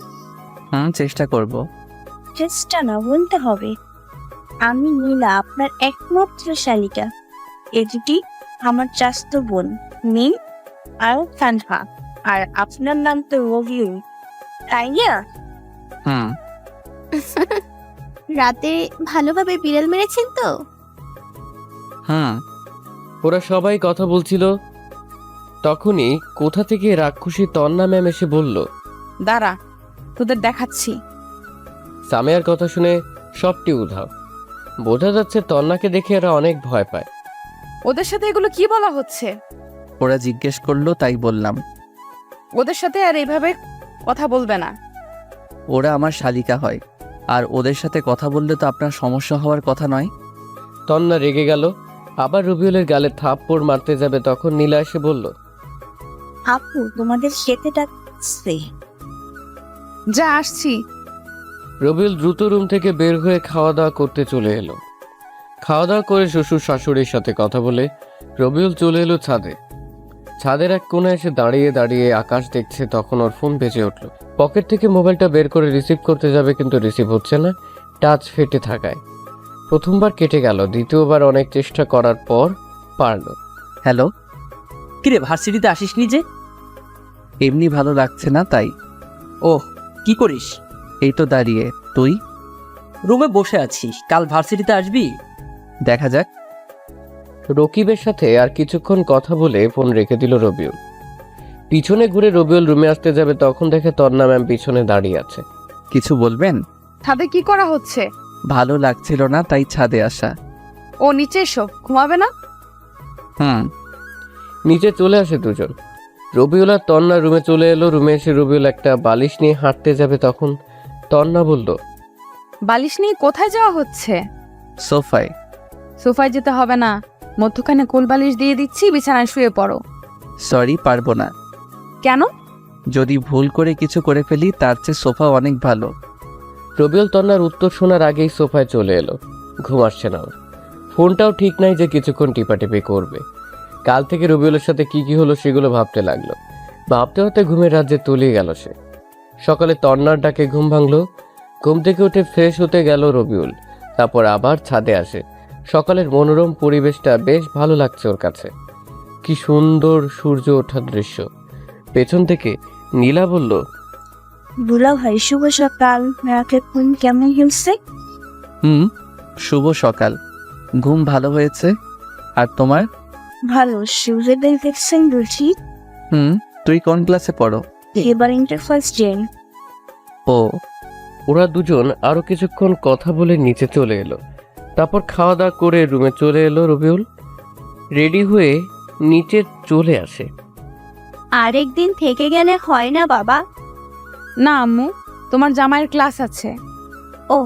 চেষ্টা করব। চেষ্টা না, বলতে হবে। আমি নীলা, আপনার একমাত্র শালিকা। এটি আমার চাস্তো বোন নীল আর কানহা, আর আপনার নাম তো রবিউল, তাই না? রাতে ভালোভাবে বিড়াল মেরেছেন তো? ওরা সবাই কথা বলছিল। তখনই কোথা থেকে রাক্ষসী তন্না ম্যাম এসে বলল, দাঁড়া, তোদের দেখাচ্ছি। সামিয়ার কথা শুনে সবটি উধাও। বোঝা যাচ্ছে তন্নাকে দেখে এরা অনেক ভয় পায়। ওদের সাথে এগুলো কি বলা হচ্ছে? ওরা জিজ্ঞেস করলো তাই বললাম। ওদের সাথে আর এইভাবে কথা বলবে না। ওরা আমার শালিকা হয়, আর ওদের সাথে কথা বললে তো আপনার সমস্যা হওয়ার কথা নয়। তন্না রেগে গেল, আবার রবিউলের গালে থাপ্পড় মারতে যাবে তখন নীলা এসে বলল, আপু তোমাদের খেতে ডাকছে। যা আসছি। রবিউল দ্রুত রুম থেকে বের হয়ে খাওয়া দাওয়া করতে চলে এলো। খাওয়া দাওয়া করে শ্বশুর শাশুড়ির সাথে কথা বলে রবিউল চলে এলো ছাদে। ছাদের এক কোণে এসে দাঁড়িয়ে দাঁড়িয়ে আকাশ দেখছে, তখন ওর ফোন বেজে উঠল। পকেট থেকে মোবাইলটা বের করে রিসিভ করতে যাবে, কিন্তু রিসিভ হচ্ছে না, টাচ ফেটে থাকায়। প্রথমবার কেটে গেল, দ্বিতীয়বার অনেক চেষ্টা করার পর পারল। হ্যালো। কিরে ভার্সিটিতে আসিসনি যে? এমনি ভালো লাগছে না তাই। ওহ, কি করিস? এই তো দাঁড়িয়ে। তুই? রুমে বসে আছি। কাল ভার্সিটিতে আসবি? দেখা যাক। রকিবের সাথে আর কিছুক্ষণ কথা বলে ফোন রেখে দিল রবিউল। পিছনে ঘুরে রবিউল রুমে আসতে যাবে তখন দেখে তন্না ম্যাম পিছনে দাঁড়িয়ে আছে। কিছু বলবেন? ছাদে কি করা হচ্ছে? ভালো লাগছিল না তাই ছাদে আসা। ও নিচে এসো, ঘুমাবে না? হুম। নিচে চলে আসে দুজন। রবিউল আর তন্না রুমে চলে এলো। রুমে এসে রবিউল একটা বালিশ নিয়ে হাঁটতে যাবে তখন তন্না বলল, বালিশ নিয়ে কোথায় যাওয়া হচ্ছে? সোফায়। সোফায় যেতে হবে না, মধ্যখানে কোল বালিশ দিয়ে দিচ্ছি, বিছানায় শুয়ে পড়ো। সরি, পারবো না। কেন? যদি ভুল করে কিছু করে ফেলি তার চেয়ে সোফা অনেক ভালো। রবিউল তন্নার উত্তর শোনার আগেই সোফায় চলে এলো। ঘুম আসছে না ওর। ফোনটাও ঠিক নাই যে কিছুক্ষণ টিপাটিপি করবে। কাল থেকে রবিউলের সাথে কি কি হলো সেগুলো ভাবতে লাগলো। ভাবতে হতে ঘুমের রাজ্যে তলিয়ে গেল সে। সকালে তন্নার ডাকে ঘুম ভাঙলো। ঘুম থেকে উঠে ফ্রেশ হতে গেল রবিউল, তারপর আবার ছাদে আসে। সকালের মনোরম পরিবেশটা বেশ ভালো লাগছে ওর কাছে। কি সুন্দর সূর্য ওঠার দৃশ্য। পেছন থেকে নীলা বলল, বুলা ভাই শুভ সকাল, রাতে ঘুম কেমন হয়েছে? হুম, শুভ সকাল। ঘুম ভালো হয়েছে। আর তোমার? ভালো। সূর্যোদয় দেখছেন বুঝি? হুম। তুই কোন ক্লাসে পড়ো? এবার ইন্টার ফার্স্ট ইয়ার। ও। ওরা দুজন আরো কিছুক্ষণ কথা বলে নিচে চলে এলো। তারপর খাওয়া দাওয়া করে রুমে চলে এলো রবিউল। রেডি হয়ে নিচে চলে আসে। আরেকদিন থেকে গেলে হয় না বাবা? না আম্মু, তোমার জামাইয়ের ক্লাস আছে। ও,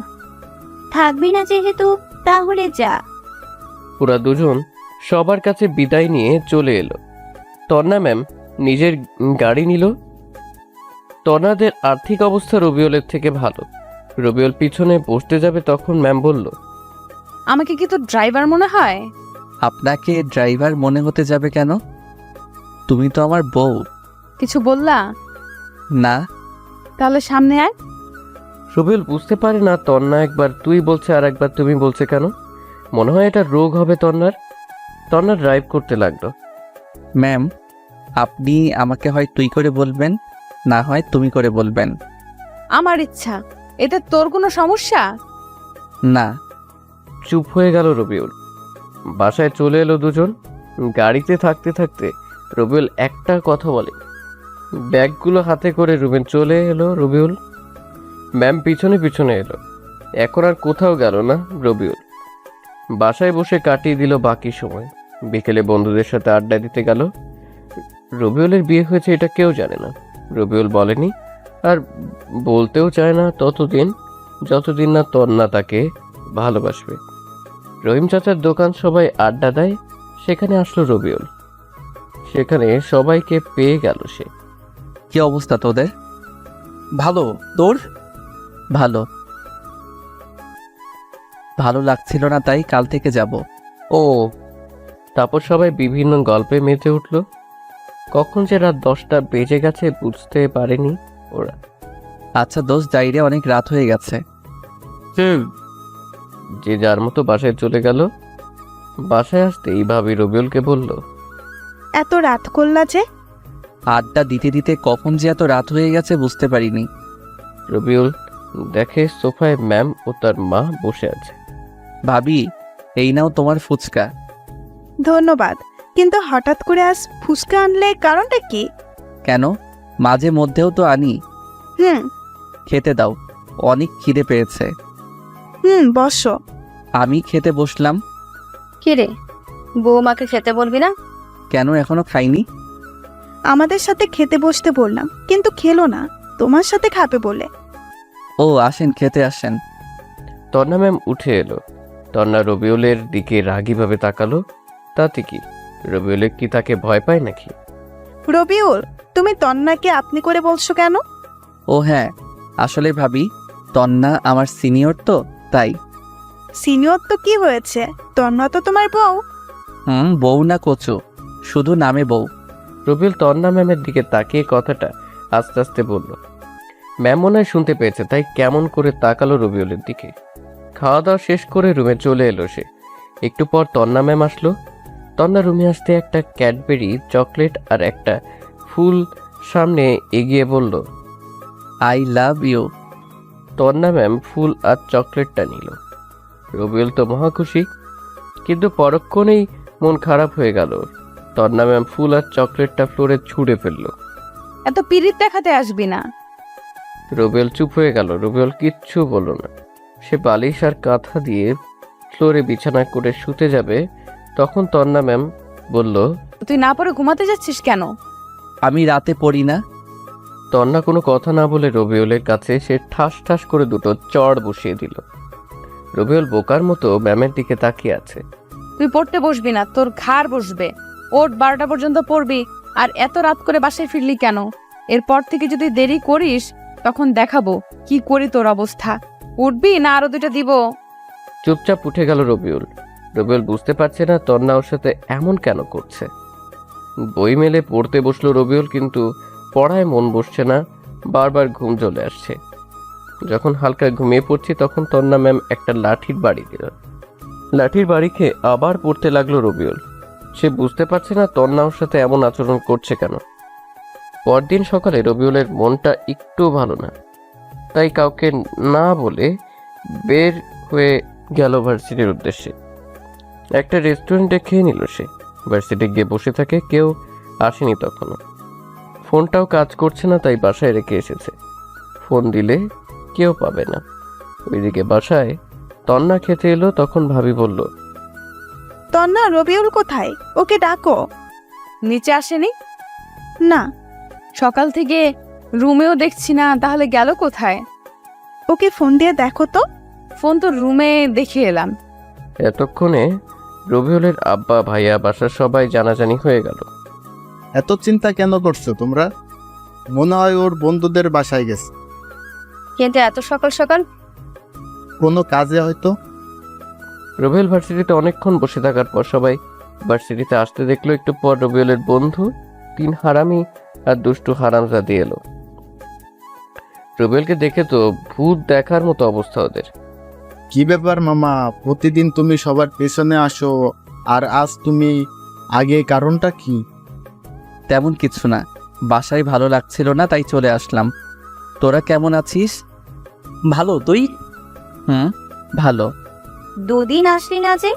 থাকবি না যেহেতু তাহলে যা। ওরা দুজন সবার কাছে বিদায় নিয়ে চলে এলো। তন্না ম্যাম নিজের গাড়ি নিল। তন্নাদের আর্থিক অবস্থা রবিউলের থেকে ভালো। রবিউল পিছনে বসতে যাবে তখন ম্যাম বলল, আমাকে কি তোর ড্রাইভার মনে হয়? আপনাকে ড্রাইভার মনে হতে যাবে কেন? তুমি তো আমার বউ। কিছু বললা? না। তাহলে সামনে আয়। রবিউল বুঝতে পারে না তন্না একবার তুই বলছে আর একবার তুমি বলছে কেন। মনে হয় এটা রোগ হবে তন্নার। তন্না ড্রাইভ করতে লাগলো। ম্যাম, আপনি আমাকে হয় তুই করে বলবেন, না হয় তুমি করে বলবেন। আমার ইচ্ছা। এতে তোর কোনো সমস্যা? না। চুপ হয়ে গেল রবিউল। বাসায় চলে এলো দুজন। গাড়িতে থাকতে থাকতে রবিউল একটা কথা বলে। ব্যাগগুলো হাতে করে রুমে চলে এলো রবিউল। ম্যাম পিছনে পিছনে এলো। এখন আর কোথাও গেল না রবিউল। বাসায় বসে কাটিয়ে দিল বাকি সময়। বিকেলে বন্ধুদের সাথে আড্ডা দিতে গেল। রবিউলের বিয়ে হয়েছে এটা কেউ জানে না। রবিউল বলেনি আর বলতেও চায় না যতদিন না তন্না তাকে ভালোবাসবে। রহিম চাচার দোকান সবাই আড্ডা দেয়, সেখানে আসলো রবিউল। সেখানে সবাইকে পেয়ে গেল সে। কি অবস্থা তোদের? ভালো। তোর? ভালো। ভালো লাগছিল না তাই কাল থেকে যাব। ও। তারপর সবাই বিভিন্ন গল্পে মেতে উঠল। কখন যে রাত 10টা বেজে গেছে বুঝতে পারেনি ওরা। আচ্ছা দোস্ত, যাইরে, অনেক রাত হয়ে গেছে। যে যার মতো বাসায় চলে গেল। বাসায় আসতেই ভাবি রবিউলকে বলল, এত রাত করলা যে? আড্ডা দিতে দিতে কখন যে এত রাত হয়ে গেছে বুঝতে পারিনি। রবিউল দেখে সোফায় ম্যাম ও তার মা বসে আছে। ভাবি, এই নাও তোমার ফুচকা। ধন্যবাদ, কিন্তু হঠাৎ করে আজ ফুচকা আনলে কারণটা কি? কেন, মাঝে মধ্যেও তো আনি। খেতে দাও, অনেক খিদে পেয়েছে। বসো। আমি খেতে বসলাম। কি রে, বৌমাকে খেতে বলবি না? কেন, এখনো খাইনি? আমাদের সাথে খেতে বসতে বললাম, কিন্তু খেলো না, তোমার সাথে খাবে বলে। ও আসেন, খেতে আসেন। তন্না ম্যাম উঠে এলো। তন্না রবিউলের দিকে রাগীভাবে তাকালো। তাতে কি, রবিউলের কি তাকে ভয় পায় নাকি? রবিউল, তুমি তন্নাকে আপনি করে বলছো কেন? ও হ্যাঁ, আসলে ভাবি তন্না আমার সিনিয়র তো তাই। সিনিয়র তো কি হয়েছে, তন্না তো তোমার বউ। বউ না কচু, শুধু নামে বউ। রবিউল তন্না ম্যামের দিকে তাকিয়ে কথাটা আস্তে আস্তে বলল। ম্যাম মনে হয় শুনতে পেয়েছে, তাই কেমন করে তাকালো রবিউলের দিকে। খাওয়া দাওয়া শেষ করে রুমে চলে এলো সে। একটু পর তন্না ম্যাম আসলো। তন্না রুমে আসতে একটা ক্যাডবেরি চকলেট আর একটা ফুল সামনে এগিয়ে বলল, আই লাভ ইউ। তন্না ম্যাম ফুল আর চকলেটটা নিল। রবিউল তো মহা খুশি, কিন্তু পরক্ষণেই মন খারাপ হয়ে গেল। তন্না ম্যাম ফুল আর চকলেটটা ফ্লোরে ছুঁড়ে ফেলল। এত পিরিত দেখাতে আসবি না। রবিউল চুপ হয়ে গেল। রবিউল কিচ্ছু বলল না। সে বালিশ আর কাঁথা দিয়ে ফ্লোরে বিছানা করে শুতে যাবে, তখন তন্না ম্যাম বলল, তুই না পরে ঘুমাতে যাচ্ছিস কেন? আমি রাতে পড়ি না। তন্না কোনো কথা না বলে রবিউলের কাছে সে ঠাস ঠাস করে দুটো চড় বসিয়ে দিল। রবিউল বোকার মতো ম্যামের দিকে তাকিয়ে আছে। তুই পড়তে বসবি না, তোর ঘাড় বসবে। ওঠ, 12টা পর্যন্ত পড়বি। আর এত রাত করে বাসায় ফিরলি কেন? এরপর থেকে যদি দেরি করিস তখন দেখাবো কি করি তোর অবস্থা। উঠবি না আরো 2টা দিব? চুপচাপ উঠে গেল রবিউল। রবিউল বুঝতে পারছে না তন্না ওর সাথে এমন কেন করছে। বই মেলে পড়তে বসলো রবিউল, কিন্তু পড়ায় মন বসছে না, বারবার ঘুম চলে আসছে। যখন হালকা ঘুমিয়ে পড়ছি তখন তন্না ম্যাম একটা লাঠির বাড়ি দিল। লাঠির বাড়ি খেয়ে আবার পড়তে লাগলো রবিউল। সে বুঝতে পারছে না তন্না ওর সাথে এমন আচরণ করছে কেন। পরদিন সকালে রবিউলের মনটা একটু ভালো না, তাই কাউকে না বলে বের হয়ে গেল ভার্সিটির উদ্দেশ্যে। একটা রেস্টুরেন্টে খেয়ে নিল সে। ভার্সিটি গিয়ে বসে থাকে, কেউ আসেনি তখনও। ফোনটাও কাজ করছে না, তাই বাসায় রেখে এসেছে। ফোন দিলে কেউ পাবে না। ওইদিকে বাসায় তন্না খেতে এলো, তখন ভাবি বলল, তন্না, রবিউল কোথায়? ওকে ডাকো। নিচে আসেনি? না। সকাল থেকে রুমেও দেখছি না, তাহলে গেল কোথায়? ওকে ফোন দিয়ে দেখো তো। ফোন তো রুমে দেখে এলাম। এতক্ষণে রবিউলের আব্বা, ভাইয়া, বাসার সবাই জানাজানি হয়ে গেল। এত চিন্তা কেন করছো তোমরা? মনে হয় ওর বন্ধুদের বাসায় গেছে, কিন্তু এত সকাল সকাল? কোনো কাজে হয়তো। রবিউল ভার্সিটিতে অনেকক্ষণ বসে থাকার পর সবাই ভার্সিটিতে আসতে দেখলো। একটু পর রবিউলের বন্ধু 3 হারামি আর দুষ্টু হারামজাদি এলো। রবিউলকে দেখে তো ভূত দেখার মতো অবস্থা ওদের। কি ব্যাপার মামা, প্রতিদিন তুমি সবার পেছনে আসো, আর আজ তুমি আগে, কারণটা কি? তেমন কিছু না, বাসায় ভালো লাগছিল না তাই চলে আসলাম। তোরা কেমন আছিস? ভালো, তুই? ভালো। 2 দিন আসলি না যে?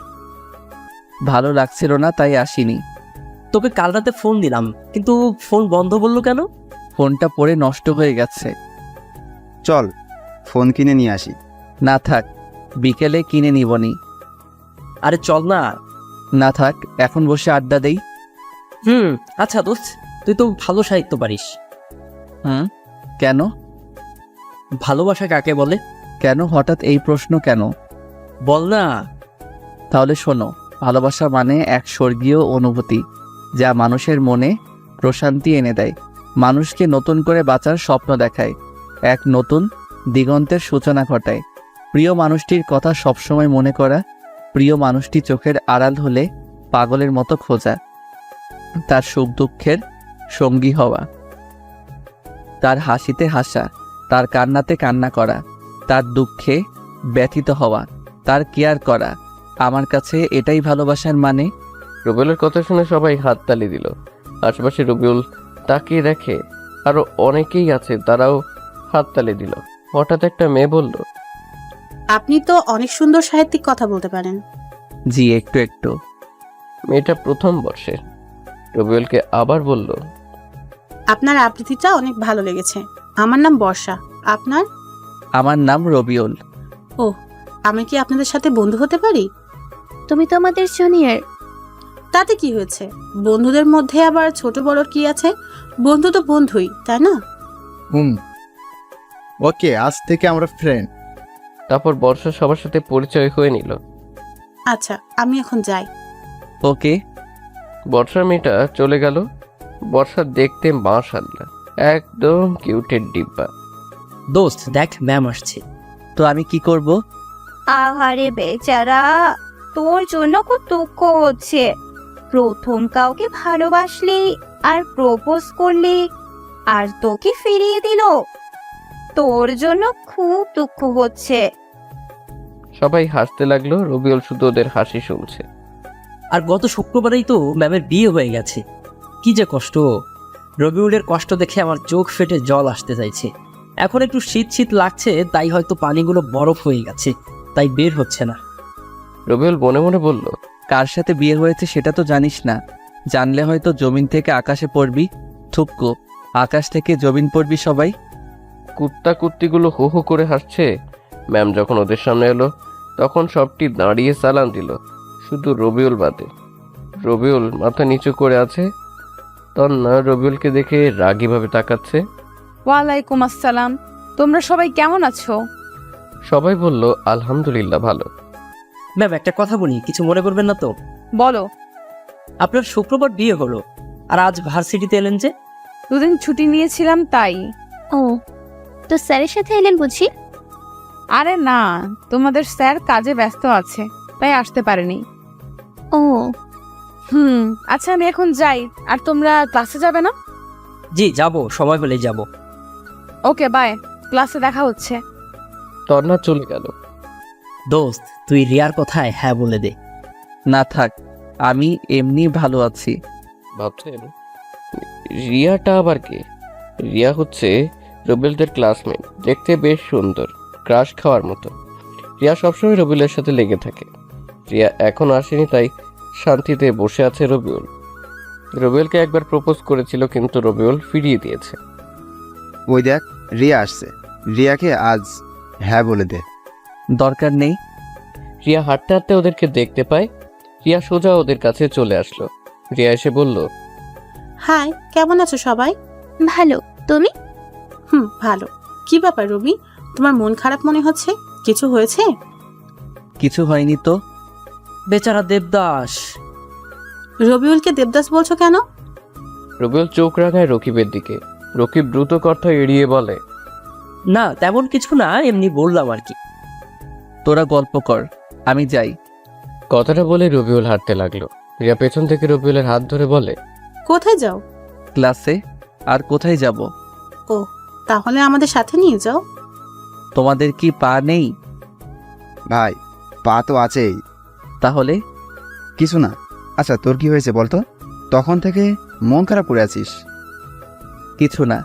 ভালো লাগছিল না তাই আসিনি। তোকে কাল রাতে ফোন দিলাম, কিন্তু ফোন বন্ধ বললো কেন? ফোনটা পড়ে নষ্ট হয়ে গেছে। চল ফোন কিনে নিয়ে আসি। না থাক, বিকেলে কিনে নিবনি। আরে চল না। না থাক, এখন বসে আড্ডা দেই। আচ্ছা দোস্ত, তুই তো ভালো সাহিত্য পারিস। কেন? ভালোবাসা কাকে বলে? কেন হঠাৎ এই প্রশ্ন কেন? বল না। তাহলে শোনো, ভালোবাসা মানে এক স্বর্গীয় অনুভূতি, যা মানুষের মনে প্রশান্তি এনে দেয়, মানুষকে নতুন করে বাঁচার স্বপ্ন দেখায়, এক নতুন দিগন্তের সূচনা ঘটায়। প্রিয় মানুষটির কথা সবসময় মনে করা, প্রিয় মানুষটি চোখের আড়াল হলে পাগলের মতো খোঁজা, তার সুখ দুঃখের সঙ্গী হওয়া, তার হাসিতে হাসা, তার কান্নাতে কান্না করা, তার দুঃখে ব্যথিত হওয়া, তার কেয়ার করা। আমার কাছে এটাই ভালোবাসার মানে। রবিউলের কথা শুনে সবাই হাততালি দিল। আশেপাশে রবিউল তাকিয়ে দেখে আরো অনেকেই আছে, তারাও হাততালি দিল। হঠাৎ একটা মেয়ে বলল, আপনি তো অনেক সুন্দর সাহিত্যিক কথা বলতে পারেন। জি, একটু একটু। মেয়েটা প্রথম বর্ষের। রবিউলকে আবার বলল, আপনার আবৃত্তিটা অনেক ভালো লেগেছে। আমার নাম বর্ষা, আপনার? আমার নাম রবিউল। ও, আমি কি আপনাদের সাথে বন্ধু হতে পারি? তুমি তো আমাদের জুনিয়র। তাতে কি হয়েছে? বন্ধুদের মধ্যে আবার ছোট বড় কি আছে? বন্ধু তো বন্ধুই, তাই না? ওকে, আজ থেকে আমরা ফ্রেন্ড। তারপর বর্ষা সবার সাথে পরিচয় হয়ে নিল। আচ্ছা আমি এখন যাই। ওকে। বর্ষার মেয়েটা চলে গেল। বর্ষা দেখতে মাশাআল্লাহ একদম কিউটের ডিব্বা। দোস্ত দেখ ম্যাম আসছে। তো আমি কি করব? আহারে বেচারা, তোর জন্য খুব দুঃখ হচ্ছে। প্রথম কাউকে ভালোবাসলি আর প্রপোজ করলি, আর তোকে ফিরিয়ে দিল। তোর জন্য খুব দুঃখ হচ্ছে। সবাই হাসতে লাগলো, রবিউল শুধু ওদের হাসি শুনছে। আর গত শুক্রবারেই তো ম্যামের বিয়ে হয়ে গেছে। কি যে কষ্ট। রবিউলের কষ্ট দেখে আমার চোখ ফেটে জল আসতে চাইছে। এখন একটু শীত শীত লাগছে, তাই হয়তো পানিগুলো বরফ হয়ে গেছে, তাই বের হচ্ছে না। রবিউল মনে মনে বলল, কার সাথে বিয়ে হয়েছে সেটা তো জানিস না। জানলে হয়তো জমিন থেকে আকাশে পড়বি। থুক্কু, আকাশ থেকে জমিন পড়বি সবাই। কুত্তা কুত্তিগুলো হো হো করে হাসছে। ম্যাম যখন ওদের সামনে এলো তখন সবটি দাঁড়িয়ে সালাম দিল, শুধু রবিউল বাদে। রবিউল মাথা নিচু করে আছে। তন্না রবিউলকে দেখে রাগীভাবে তাকাচ্ছে। ওয়ালাইকুম আসসালাম। তোমরা সবাই কেমন আছো? সবাই বলল আলহামদুলিল্লাহ ভালো। ম্যাম একটা কথা বলি, কিছু মনে করবেন না তো? বলো। আপনার শুক্রবার বিয়ে হলো, আর আজ ভার্সিটিতে এলেন যে? দুদিন ছুটি নিয়েছিলাম তাই। ও, তো স্যারের সাথে এলেন বুঝি? আরে না, তোমাদের স্যার কাজে ব্যস্ত আছে তাই আসতে পারেনি। ও, আচ্ছা আমি এখন যাই। আর তোমরা ক্লাসে যাবে না? জি যাব, সময় হলেই যাব। ওকে বাই, ক্লাসে দেখা হচ্ছে। তন্না চলে গেল। দোস্ত তুই রিয়ার কথায় হ্যাঁ বলে দে। না থাক, আমি এমনি ভালো আছি। ভাবছেন রিয়াটা আবার কে? রিয়া হচ্ছে রবিউলদের ক্লাসমেট, দেখতে বেশ সুন্দর, ক্রাশ খাওয়ার মতো। রিয়া সবসময় রবিউলের সাথে লেগে থাকে। রিয়া এখন আসেনি তাই শান্তিতে বসে আছে রবিউল। রবিউলকে একবার প্রপোজ করেছিল কিন্তু রবিউল ফিরিয়ে দিয়েছে। ওই দেখ রিয়া আসছে, রিয়াকে আজ হ্যাঁ বলে দে। দরকার নেই। রিয়া হাঁটতে হাঁটতে ওদেরকে দেখতে পায়। রিয়া সোজা ওদের কাছে চলে আসলো। রিয়া এসে বলল, হাই, কেমন আছো সবাই? ভালো। তুমি? ভালো। কি ব্যাপার রবি, তোমার মন খারাপ মনে হচ্ছে? কিছু হয়েছে? কিছু হয়নি তো। বেচারা দেবদাস। রবিউলকে দেবদাস বলছো কেন? রবিউল চোখ রাঙায় রকিবের দিকে। রকিব দ্রুত কথা এড়িয়ে বলে, না তেমন কিছু না, এমনি বললাম আর কি। তোরা গল্প কর, আমি যাই। কথাটা বলে রবিউল হাঁটতে লাগলো। রিয়া পেছন থেকে রবিউলের হাত ধরে বলে, কোথায় যাও? ক্লাসে। আর কোথায় যাব? ও, তাহলে আমাদের সাথে নিয়ে যাও। তোমাদের কি পা নেই? ভাই পা তো আছেই। তাহলে? কিছু না। আচ্ছা তোর কি হয়েছে বলতো? তখন থেকে মন খারাপ করে আছিস। কিছু না,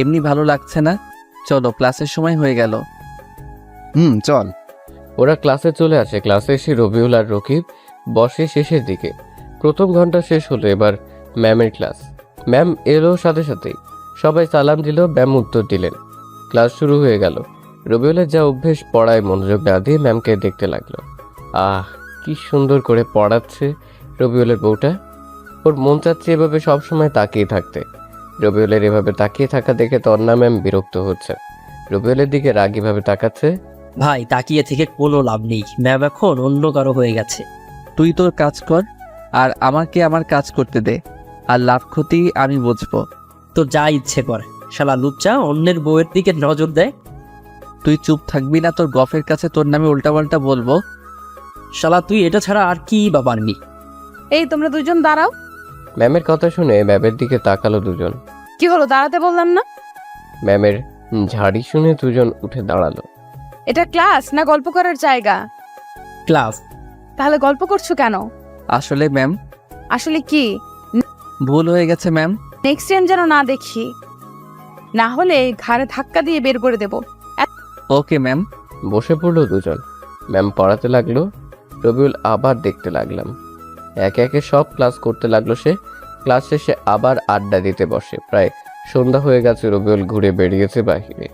এমনি ভালো লাগছে না। চলো, ক্লাসের সময় হয়ে গেল। চল। ওরা ক্লাসে চলে আসে। ক্লাসে এসে রবিউল আর রকিব বসে শেষের দিকে। প্রথম ঘন্টা শেষ হলো, এবার ম্যামের ক্লাস। ম্যাম এলো সাথে সাথেই সবাই সালাম দিল, ম্যাম উত্তর দিলেন। ক্লাস শুরু হয়ে গেল। রবিউলের যা অভ্যেস, পড়ায় মনোযোগ না দিয়ে ম্যামকে দেখতে লাগলো। আহ, কি সুন্দর করে পড়াচ্ছে রবিউলের বউটা। ওর মন চাচ্ছে এভাবে সবসময় তাকিয়ে থাকতে। রবিউলের এভাবে তাকিয়ে থাকা দেখে তন্না ম্যাম বিরক্ত হচ্ছে। রবিউলের দিকে রাগীভাবে তাকাচ্ছে। ভাই তাকিয়ে থেকে কোনো লাভ নেই, ম্যাম এখন অন্য কারো হয়ে গেছে। তুই তোর কাজ কর, আর আমাকে আমার কাজ করতে দে, আর লাভ ক্ষতি আমি বুঝবো। তোর যা ইচ্ছে কর। শালা লুচ্চা অন্যের বউয়ের দিকে নজর দেয়। তুই চুপ থাকবি না? তোর গফের কাছে তোর নামে উল্টাপাল্টা বলবো। শালা তুই এটা ছাড়া আর কি বা পারবি? এই তোমরা দুজন দাঁড়াও। ম্যামের কথা শুনে ম্যামের দিকে তাকালো দুজন। কি হলো, দাঁড়াতে বললাম না? ম্যামের ঝাড়ি শুনে দুজন উঠে দাঁড়ালো। এটা ক্লাস না গল্প করার জায়গা? ক্লাস। তাহলে গল্প করছো কেন? আসলে ম্যাম, আসলে কি? ভুল হয়ে গেছে ম্যাম। নেক্সট টাইম যেন না দেখি, না হলে ঘাড়ে ধাক্কা দিয়ে বের করে দেব। Okay ma'am. বসে পড়লো দুজন। ম্যাম পড়াতে লাগলো। রবিউল আবার দেখতে লাগলাম। একে একে সব ক্লাস করতে লাগলো সে। ক্লাস শেষে আবার আড্ডা দিতে বসে। প্রায় সন্ধ্যা হয়ে গেছে। রবিউল ঘুরে বেরিয়েছে বাহিরে।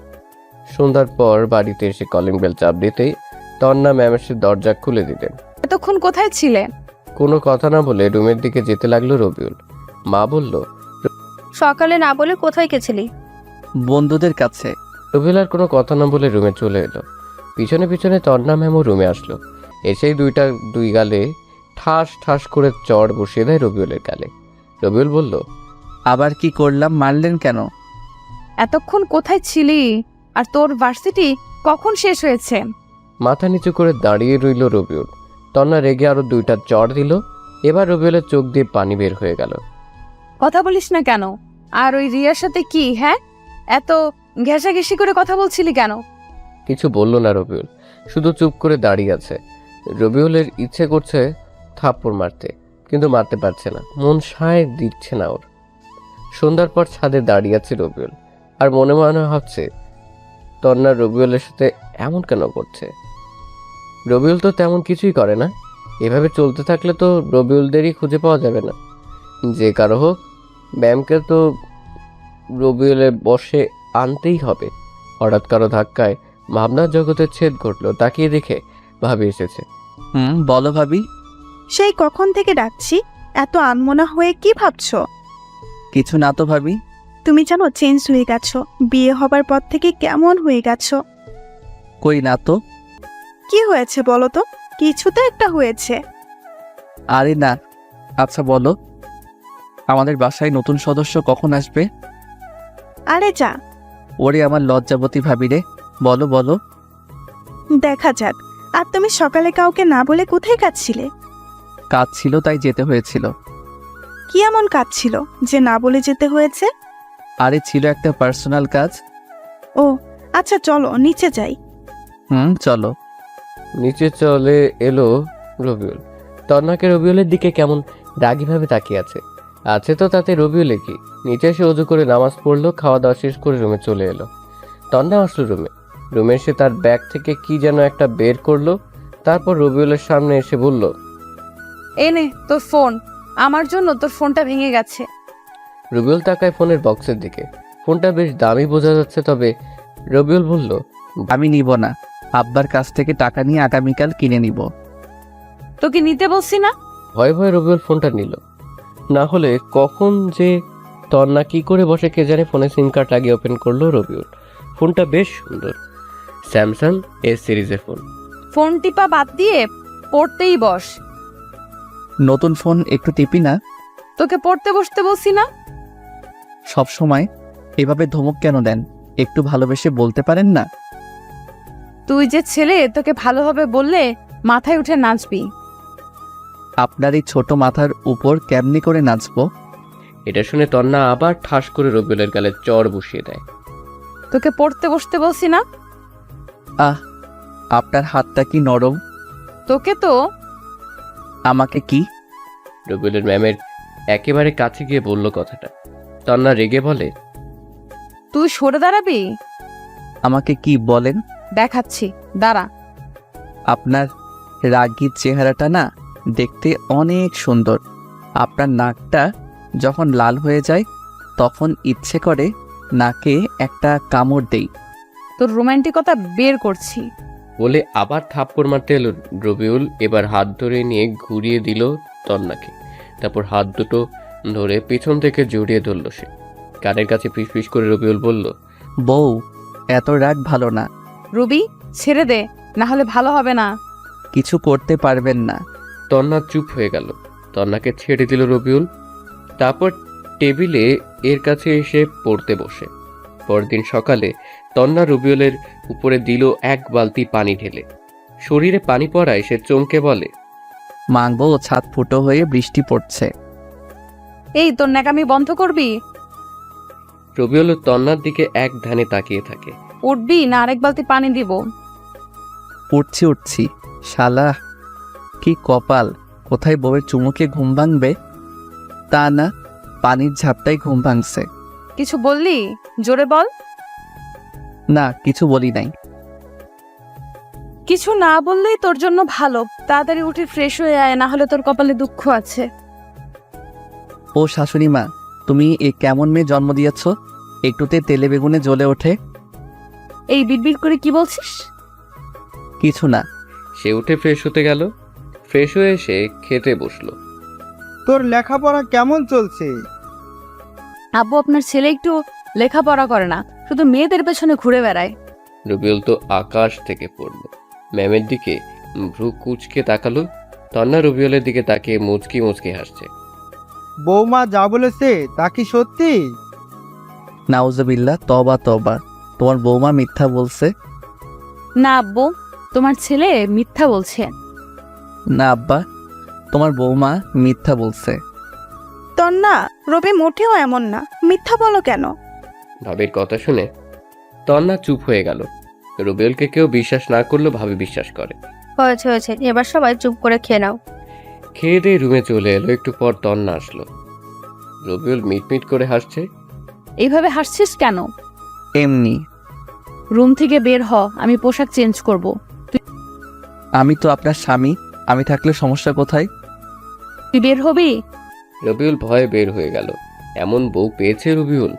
সন্ধ্যার পর বাড়িতে এসে কলিং বেল চাপ দিতেই তন্না ম্যাম এসে দরজা খুলে দিলেন। এতক্ষণ কোথায় ছিলে? কোনো কথা না বলে রুমের দিকে যেতে লাগলো রবিউল। মা বলল, সকালে না বলে কোথায় গেছিলি? বন্ধুদের কাছে। রবিউল আর কোনো কথা না বলে রুমে চলে এলো। পিছনে পিছনে তন্না ম্যামও রুমে আসলো। এসেই দুই গালে ঠাস ঠাস করে চড় বসিয়ে দেয় রবিউলের গালে। রবিউল বলল, আবার কি করলাম, মারলেন কেন? এতক্ষণ কোথায় ছিলি? আর তোর ভার্সিটি কখন শেষ হয়েছে? মাথা নিচু করে দাঁড়িয়ে রইল রবিউল। তন্না রেগে আরো 2টা চড় দিল। এবার রবিউলের চোখ দিয়ে পানি বের হয়ে গেল। কথা বলিস না কেন? আর ওই রিয়ার সাথে কি, হ্যাঁ? এত ঘেঁষাঘেঁষি করে কথা বলছিলি কেন? কিছু বলল না রবিউল, শুধু চুপ করে দাঁড়িয়ে আছে। রবিউলের ইচ্ছে করছে থাপ্পড় মারতে, কিন্তু মারতে পারছে না, মন সায় দিচ্ছে না ওর। সন্ধ্যার পর ছাদে দাঁড়িয়ে আছে রবিউল, আর মনে মনে ভাবছে তন্না রবিউলের সাথে এমন কেন করছে। রবিউল তো তেমন কিছুই করে না। এভাবে চলতে থাকলে তো রবিউলদেরই খুঁজে পাওয়া যাবে না। যে কারো হোক, ম্যামকে তো রবিউলের বসে আনতেই হবে। হঠাৎ কারো ধাক্কায় ভাবনার জগতের ছেদ ঘটলো। তাকিয়ে দেখে ভাবি এসেছে। বলো ভাবি। সেই কখন থেকে ডাকছি, এত আনমনা হয়ে কি ভাবছো? কিছু না তো ভাবি। তুমি জানো চেঞ্জ হয়ে গেছো, বিয়ে হবার পর থেকে কেমন হয়ে গেছো। কই না তো। কি হয়েছে বলো তো? কিছু তো একটা হয়েছে। আরে না। আচ্ছা বলো, আমাদের বাসায় নতুন সদস্য কখন আসবে? আরে যা। ওরে আমার লজ্জাবতী ভাবি রে, বলো বলো। দেখা যাক। আর তুমি সকালে কাউকে না বলে কোথায় কাঁদছিলে? কাজ ছিল তাই যেতে হয়েছিল। কি এমন কাজ ছিল যে না বলে যেতে হয়েছে? আরে ছিল একটা পার্সোনাল কাজ। ও আচ্ছা, চলো নিচে যাই। চলো। নিচে চলে এলো রবিউল। তন্নাকে রবিউলের দিকে কেমন রাগীভাবে তাকিয়ে আছে তো তাতে রবিউলে কি। নিচে এসে অজু করে নামাজ পড়লো, খাওয়া দাওয়া শেষ করে রুমে চলে এলো। তন্না আসলো রুমে এসে তার ব্যাগ থেকে কি যেন একটা বের করলো। তারপর রবিউলের সামনে এসে বলল, এনে তোর ফোন, আমার জন্য তোর ফোনটা ভেঙে গেছে। রবিউল তাকায় ফোনের বক্সের দিকে। ফোনটা বেশ দামি বোঝা যাচ্ছে, তবে রবিউল বলল, আমি নিব না, আব্বার কাছ থেকে টাকা নিয়ে আগামীকাল কিনে নিব। তোকে নিতে বলছি না? ভয়ে ভয়ে রবিউল ফোনটা নিল। না হলে কখন যে তন্না কি করে বসে কে জানে। ফোনে সিম কার্ড লাগিয়ে ওপেন করলো রবিউল। ফোনটা বেশ সুন্দর, স্যামসাং এস সিরিজের ফোন। ফোন টিপা বাদ দিয়ে পড়তেই বস। নতুন ফোন একটু টিপি না। তোকে পড়তে বসতে বলছি না? সব সময় এভাবে ধমক কেন দেন? একটু ভালোবেসে বলতে পারেন না? তুই যে ছেলে, তোকে ভালোভাবে বললে মাথায় উঠে নাচবি। আপনার এই ছোট মাথার উপর কেমনি করে নাচবো? এটা শুনে তন্না আবার ঠাস করে রবিউলের গালে চড় বসিয়ে দেয়। তোকে পড়তে বসতে বলছি না? আপনার হাতটা কি নরম। তোকে তো। আমাকে কি? রবিউলের ম্যামের একেবারে কাছে গিয়ে বলল কথাটা। তন্না রেগে বলে, তুই সরে দাঁড়াবি? আমাকে কি বলেন? দেখাচ্ছি, দাঁড়া। আপনার রাগী চেহারাটা না দেখতে অনেক সুন্দর। আপনার নাকটা যখন লাল হয়ে যায় তখন ইচ্ছে করে নাকে একটা কামড় দেই। তোর রোমান্টিকতা বের করছি। বলে আবার থাপ্পড় মারতে এলো রবিউল। এবার হাত ধরে নিয়ে ঘুরিয়ে দিল তন্নাকে। তারপর হাত দুটো ধরে পিছন থেকে জড়িয়ে ধরল সে। কানের কাছে ফিসফিস করে রবিউল বলল, বউ, এত রাগ ভালো না। রবি, ছেড়ে দে, না হলে ভালো হবে না। কিছু করতে পারবেন না। তন্না চুপ হয়ে গেল। তন্নাকে ছেড়ে দিল রবিউল। তারপর টেবিলে এর কাছে এসে পড়তে বসে। পরদিন সকালে তন্না রবিউলের উপরে দিল 1 বালতি পানি ঢেলে। শরীরে পানি পড়ায় সে চমকে বলে, মানবো ছাদ ফুটো হয়ে বৃষ্টি পড়ছে। এই তোর ন্যাকামি বন্ধ করবি? রবিউল তন্নার দিকে এক ধ্যানে তাকিয়ে থাকে। উঠবি না আরেক বালতি পানি দিব? উঠছি। শালা কি কপাল, কোথায় বউয়ের চুমুকে ঘুম ভাঙবে, তা না পানির ঝাপটাই ঘুম ভাঙছে। কিছু বললি? জোরে বল। না, কিছু বলি নাই। কিছু না বললেই তোর জন্য ভালো। তাড়াতাড়ি উঠে ফ্রেশ হয়ে আয়, না হলে তোর কপালে দুঃখ আছে। ও শাশুড়ি মা, তুমি এ কেমন মেয়ে জন্ম দিয়েছ, একটুতে তেলে বেগুনে জ্বলে ওঠে। এই বিড়বিড় করে কি বলছিস? কিছু না। সে উঠে ফ্রেশ হতে গেল। ফ্রেশ হয়ে এসে খেতে বসলো। তোর লেখাপড়া কেমন চলছে? আব্বু, আপনার ছেলে একটু লেখাপড়া করে না, শুধু মেয়েদের পেছনে ঘুরে বেড়ায়। রবিউল তো আকাশ থেকে পড়ল। ম্যামের দিকে ভ্রু কুচকে তাকালো। তন্না রবিউলের দিকে তাকিয়ে মুচকি মুচকি হাসছে। বৌমা যা বলেছে তা কি সত্যি? নাউজুবিল্লাহ, তবা তবা, তোমার বৌমা মিথ্যা বলছে? না আব্বু, তোমার ছেলে মিথ্যা বলছে। না আব্বা, তোমার বৌমা মিথ্যা বলছে। তন্না, রবি মোটেও এমন না, মিথ্যা বলো কেন? ভাবির কথা শুনে তন্না চুপ হয়ে গেল। রবিউলকে কেউ বিশ্বাস না করলেও ভাবি বিশ্বাস করে। হয়েছে হয়েছে, এবার সবাই চুপ করে খেয়ে নাও। খেয়ে দিয়ে রুমে চলে এলো। একটু পর তন্না আসলো। রবিউল মিটমিট করে হাসছে। এইভাবে হাসছিস কেন? এমনি। রুম থেকে বের হ, আমি পোশাক চেঞ্জ করব। আমি তো আপনার স্বামী, আমি থাকলে সমস্যা কোথায়? তুই বের হবি? রবিউল ভয়ে বের হয়ে গেল। এমন বউ পেয়েছে রবিউল।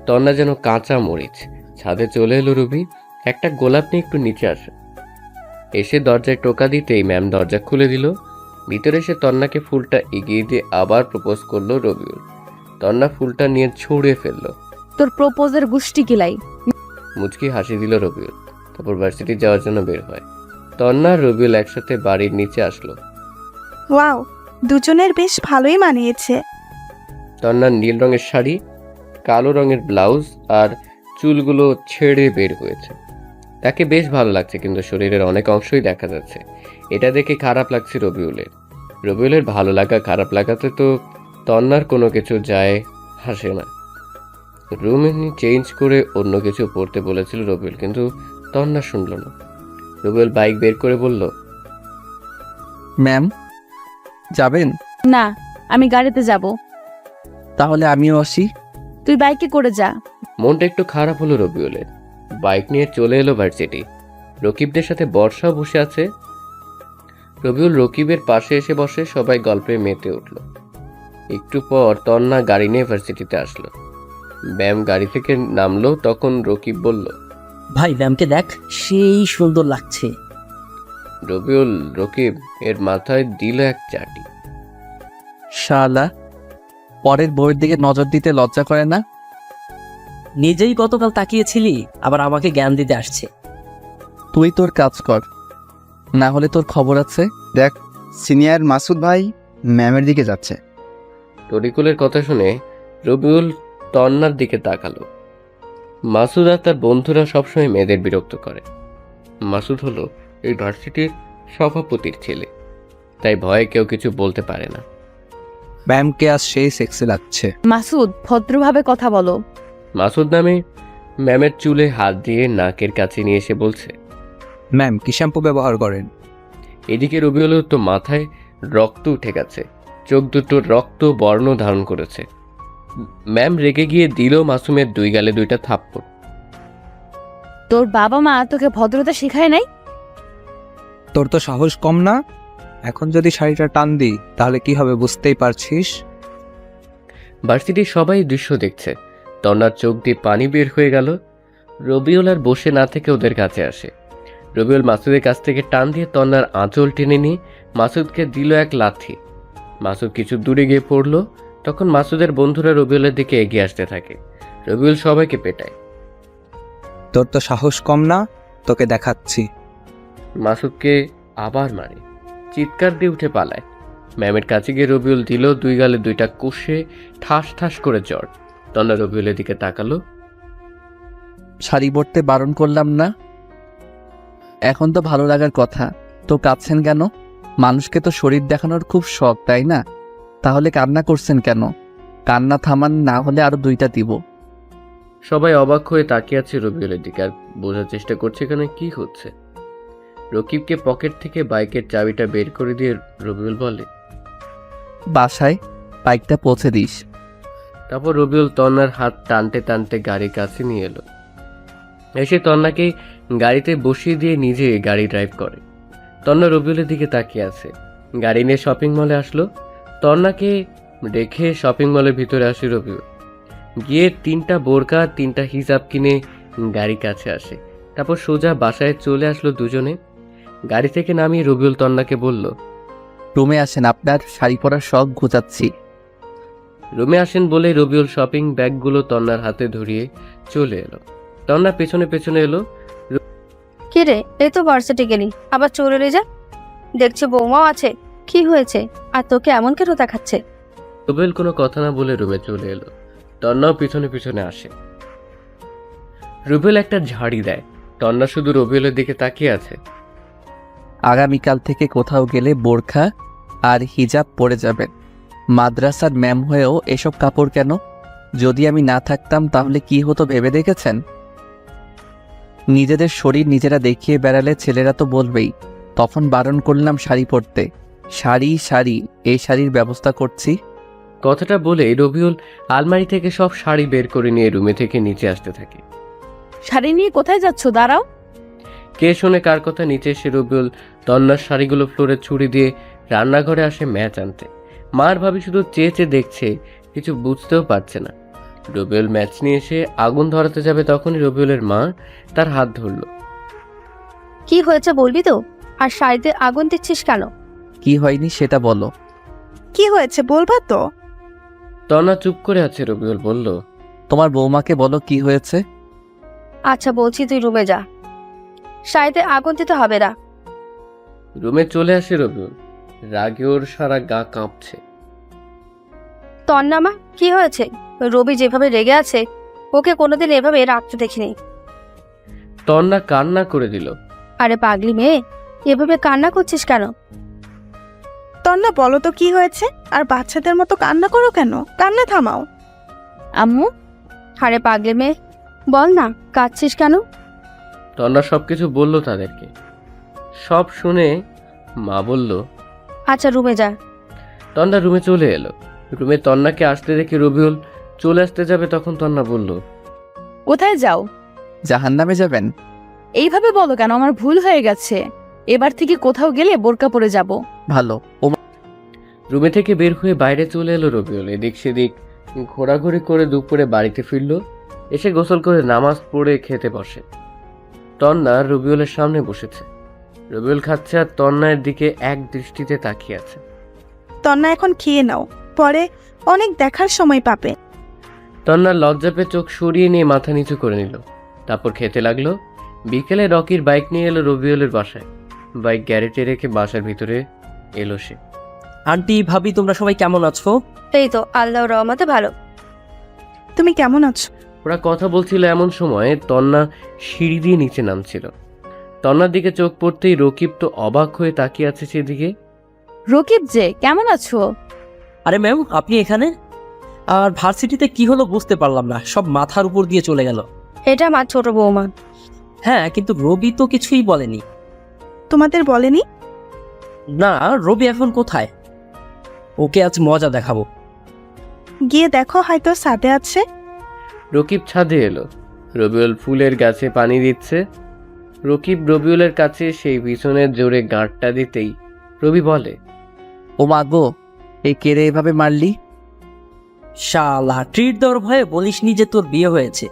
তন্না যেন কাঁচা মরিচ। ছাদে চলে এলো রবি। একটা গোলাপ নিয়ে একটু নিচে আসে। এসে দরজায় টোকা দিতেই ম্যাম দরজা খুলে দিল। ভিতরে এসে তন্নাকে ফুলটা এগিয়ে দিয়ে আবার প্রপোজ করলো রবিউল। তন্না ফুলটা নিয়ে ছুঁড়ে ফেললো। তোর প্রপোজের গুষ্টি কিলাই। মুচকি হাসি দিল রবিউল। তারপর ভার্সিটি যাওয়ার জন্য বের হয়। তন্না আর রবিউল একসাথে বাড়ির নিচে আসলো। ওয়াও, দুজনের বেশ ভালোই মানিয়েছে। তন্নার নীল রঙের শাড়ি, কালো রঙের ব্লাউজ আর চুলগুলো ছেড়ে বের হয়েছে। তাকে বেশ ভালো লাগছে, কিন্তু শরীরের অনেক অংশই দেখা যাচ্ছে। এটা দেখে খারাপ লাগছে রবিউলের। রবিউলের ভালো লাগা খারাপ লাগাতে তো তন্নার কোনো কিছু যায় আসে না। রুম চেঞ্জ করে অন্য কিছু পড়তে বলেছিল রবিউল, কিন্তু তন্না শুনল না। রবিউল বাইক বের করে বলল, ম্যাম যাবেন? না, আমি গাড়িতে যাব। তাহলে আমিও আসি। তুই বাইকে করে যা। মনটা একটু খারাপ হলো রবিউলের। বাইক নিয়ে চলে এলো ভার্সিটি। রকিবদের সাথে বর্ষাও বসে আছে। রবিউল রকিবের পাশে এসে বসে। সবাই গল্পে মেতে উঠল। একটু পর তন্না গাড়ি নিয়ে ভার্সিটিতে আসলো। ব্যাম গাড়ি থেকে নামলো। তখন রকিব বলল, ভাই ম্যামকে দেখ, সেই সুন্দর লাগছে। রবিউল রকিব এর মাথায় দিল এক চাটি। শালা, পরের বইয়ের দিকে নজর দিতে লজ্জা করে না? নিজেই গতকাল তাকিয়েছিলি, আবার আমাকে জ্ঞান দিতে আসছে। তুই তোর কাজ কর, না হলে তোর খবর আছে। দেখ, সিনিয়র মাসুদ ভাই ম্যামের দিকে যাচ্ছে। তরিকুলের কথা শুনে রবিউল তন্নার দিকে তাকালো। মাসুদ আর তার বন্ধুরা সবসময় মেয়েদের বিরক্ত করে। মাসুদ হলো এই ভার্সিটির সভাপতির ছেলে, তাই ভয়ে কেউ কিছু বলতে পারে না। ম্যামকে আজ সেই সেক্সি লাগছে। মাসুদ, ভদ্রভাবে কথা বলো। মাসুদ নামে ম্যামের চুলে হাত দিয়ে নাকের কাছে নিয়ে এসে বলছে, ম্যাম কি শ্যাম্পু ব্যবহার করেন? এদিকে রবিউলের তো মাথায় রক্ত উঠে গেছে, চোখ দুটো রক্ত বর্ণ ধারণ করেছে। ম্যাম রেগে গিয়ে দিল মাসুমের দুই গালে দুইটা থাপ্পড়। তোর বাবা মা তোকে ভদ্রতা শেখায় নাই? তোর তো সাহস কম না? এখন যদি শাড়িটা টান দিই তাহলে কি হবে বুঝতেই পারছিস। ভার্সিটির সবাই দৃশ্য দেখছে। তন্নার চোখ দিয়ে পানি বের হয়ে গেল। রবিউল আর বসে না থেকে ওদের কাছে আসে। রবিউল মাসুদের কাছ থেকে টান দিয়ে তন্নার আঁচল টেনে নিয়ে মাসুদকে দিল এক লাথি। মাসুদ কিছু দূরে গিয়ে পড়ল। তখন মাসুদের বন্ধুরা রবিউলের দিকে এগিয়ে আসতে থাকে। রবিউল সবাইকে পেটায়। তোর তো সাহস কম না, তোকে দেখাচ্ছি। মাসুদকে আবার মারে, চিৎকার দিয়ে উঠে পালায়। ম্যামের কাছে গিয়ে রবিউল দিল দুই গালে দুইটা কষে ঠাস ঠাস করে জ্বর। তন্না রবিউলের দিকে তাকালো। শাড়ি পরতে বারণ করলাম না? এখন তো ভালো লাগার কথা, তো কাঁদছেন কেন? মানুষকে তো শরীর দেখানোর খুব শখ, তাই না? তাহলে কান্না করছেন কেন? কান্না থামান, না হলে আরো দুইটা দিব। সবাই অবাক হয়ে তাকিয়ে আছে রবিউলের দিকে আর বোঝার চেষ্টা করছে এখানে কি হচ্ছে। রকিবকে পকেট থেকে বাইকের চাবিটা বের করে দিয়ে রবিউল বলে, বাসায় বাইকটা পৌঁছে দিস। তারপর রবিউল তন্নার হাত টানতে টানতে গাড়ির কাছে নিয়ে এলো। এসে তন্নাকে গাড়িতে বসিয়ে দিয়ে নিজে গাড়ি ড্রাইভ করে। তন্না রবিউলের দিকে তাকিয়ে আছে। গাড়ি নিয়ে শপিং মলে আসলো। তন্নাকে রেখে শপিং মলের ভিতরে আসে রবিউল। গিয়ে 3টা বোরকা 3টা হিজাব কিনে গাড়ি কাছে আসে। তারপর সোজা বাসায় চলে আসলো দুজনে। গাড়ি থেকে নামিয়ে রবিউল তন্নাকে বলল, রুমে আসেন, আপনার শাড়ি পরার শখ ঘুচাচ্ছি। রুমে আসেন বলে রবিউল শপিং ব্যাগগুলো তন্নার হাতে ধরিয়ে চলে এলো। তন্না পেছনে পেছনে এলো। কি রে, এই তো ভার্সিটি গেলি, আবার চলে এলি যা। দেখছি বৌমাও আছে। কি হয়েছে? আর তোকে এমন কেন দেখাচ্ছে? রবিউল কোনো কথা না বলে রুমে চলে এলো। তন্নাও পিছনে পিছনে আসে। রুবেল একটা ঝাড়ি দেয়। তন্না শুধু রবিউলের দিকে তাকিয়ে আছে। আগামীকাল থেকে কোথাও গেলে বোরখা আর হিজাব পরে যাবেন। মাদ্রাসার ম্যাম হয়েও এসব কাপড় কেন? যদি আমি না থাকতাম তাহলে কি হতো ভেবে দেখেছেন? নিজেদের শরীর নিজেরা দেখিয়ে বেড়ালে ছেলেরা তো বলবেই। তখন বারণ করলাম শাড়ি পরতে। শাড়ি শাড়ি, এই শাড়ির ব্যবস্থা করছি। কথাটা বলে রবিউল আলমারি থেকে সব শাড়ি বের করে নিয়ে রুমে থেকে নিচে আসতে থাকে। শাড়ি নিয়ে কোথায় যাচ্ছ? দাঁড়াও। কে শোনে কার কথা? নিচে এসে রবিউল তন্নার শাড়িগুলো ফ্লোরে ছুরি দিয়ে রান্নাঘরে আসে ম্যাচ আনতে। মার ভাবি শুধু চেয়ে চেয়ে দেখছে, কিছু বুঝতেও পারছে না। রবিউল ম্যাচ নিয়ে এসে আগুন ধরাতে যাবে, তখনই রবিউলের মা তার হাত ধরল। কি হয়েছে বলবি তো? আর শাড়িতে আগুন দিচ্ছিস কেন? কি হয়নি সেটা বলো। কি হয়েছে বলবা তো? তন্না চুপ করে আছে। রবিউল বলল, তোমার বৌমাকে বলো কি হয়েছে। আচ্ছা বলছি, তুই রুমে যা। শাড়িতে আগুন দিতে হবে না। রুমে চলে আসে রবিউল। রাগে ওর সারা গা কাঁপছে। তন্নামা, কি হয়েছে? রবি যেভাবে রেগে আছে, ওকে কোনোদিন এভাবে রাখতে দেখিনি। তন্না কান্না করে দিল। আরে পাগলি মেয়ে, এভাবে কান্না করছিস কেন? তন্না বলো তো কি হয়েছে? আর বাচ্চাদের মতো কান্না করো কেন? কান্না থামাও। আম্মু, আরে পাগলি মেয়ে, বল না কাঁদছিস কেন? তন্না সবকিছু বলল তাদেরকে। সব শুনে মা বলল, আচ্ছা রুমে যা। তন্না রুমে চলে এলো। রুমে তন্নাকে আসতে দেখে রবিউল চলে আসতে যাবে, তখন তন্না বলল, কোথায় যাও? জাহান্নামে যাবেন? এইভাবে বলো কেন? আমার ভুল হয়ে গেছে। এবার থেকে কোথাও গেলে বোরকা পরে যাব। ভালো। রুমে থেকে বের হয়ে বাইরে চলে এলো রবিউল। এদিক সেদিক ঘোরাঘুরি করে দুপুরে বাড়িতে ফিরল। এসে গোসল করে নামাজ পড়ে খেতে বসে। তন্না রবিউলের সামনে বসেছে। রবিউল খাচ্ছে আর তন্নার দিকে এক দৃষ্টিতে তাকিয়ে আছে। তন্না এখন খেয়ে নাও, পরে অনেক দেখার সময় পাবে। তন্নার লজ্জা পেয়ে চোখ সরিয়ে নিয়ে মাথা নিচু করে নিল। তারপর খেতে লাগলো। বিকেলে রকির বাইক নিয়ে এলো রবিউলের বাসায়। বাইক গ্যারেজে রেখে বাসার ভিতরে এলো সে। আন্টি, ভাবি, তোমরা সবাই কেমন আছো? এই তো আল্লাহর রহমতে ভালো। তুমি কেমন আছো? ওরা কথা বলছিল, এমন সময় তন্না সিঁড়ি দিয়ে নিচে নামছিল। তন্নার দিকে চোখ পড়তেই রকিব তো অবাক হয়ে তাকিয়ে আছে সেদিকে। রকিব যে, কেমন আছো? আরে ম্যাম, আপনি এখানে? আর ভার্সিটিতে কি হলো বুঝতে পারলাম না, সব মাথার উপর দিয়ে চলে গেল। এটা আমার ছোট বৌমা। হ্যাঁ, কিন্তু রবি তো কিছুই বলেনি। তোমাদের বলেনি? না, রবি এখন কোথায়? ওকে আজ মজা দেখাবো। গিয়ে দেখো, হয়তো ছাদে আছে। রকিব ছাদে এলো। রবিউল ফুলের গাছে পানি দিচ্ছে। রকিব রবিউলের কাছে সেই পিছনের জোরে গাঁটটা দিতেই রবি বলে, ও মা গো, এই কেড়ে এভাবে মারলি? শালা, ট্রিট দেওয়ার ভয়ে বলিসনি যে তোর বিয়ে হয়েছে।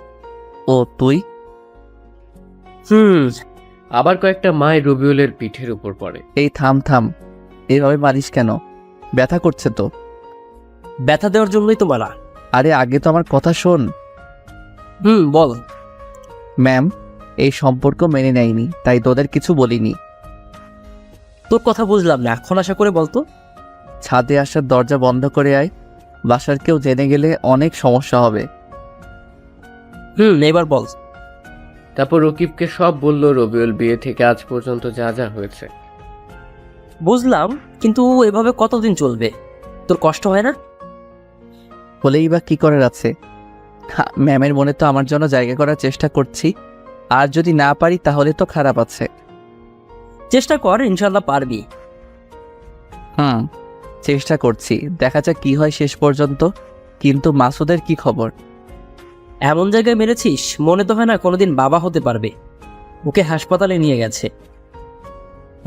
ও তুই? আবার কয়েকটা মায় রবিউলের পিঠের উপর পড়ে। এই থাম থাম, এভাবে মারিস কেন? ব্যথা করছে তো। ব্যথা দেওয়ার জন্যই তো মারা। আরে আগে তো আমার কথা শোন। বল। ম্যাম এই সম্পর্ক মেনে নেয়নি, তাই তোদের কিছু বলিনি। তোর কথা বুঝলাম না, এখন আশা করে বলতো। ছাদে আসার দরজা বন্ধ করে আয়, বাসার কেউ জেনে গেলে অনেক সমস্যা হবে। এবার বল। তারপর রকিবকে সব বলল রবিউল বিয়ে থেকে আজ পর্যন্ত যা যা হয়েছে। বুঝলাম, কিন্তু এভাবে কতদিন চলবে? তোর কষ্ট হয় না? হলেই বা কি করার আছে? ম্যামের মনে তো আমার জন্য জায়গা করার চেষ্টা করছি, আর যদি না পারি তাহলে তো খারাপ আছে। চেষ্টা কর, ইনশাল্লাহ পারবি। চেষ্টা করছি, দেখা যাক কি হয় শেষ পর্যন্ত। কিন্তু মাসুদের কি খবর? এমন জায়গায় মেরেছিস, মনে তো হয় না কোনোদিন বাবা হতে পারবে। ওকে হাসপাতালে নিয়ে গেছে।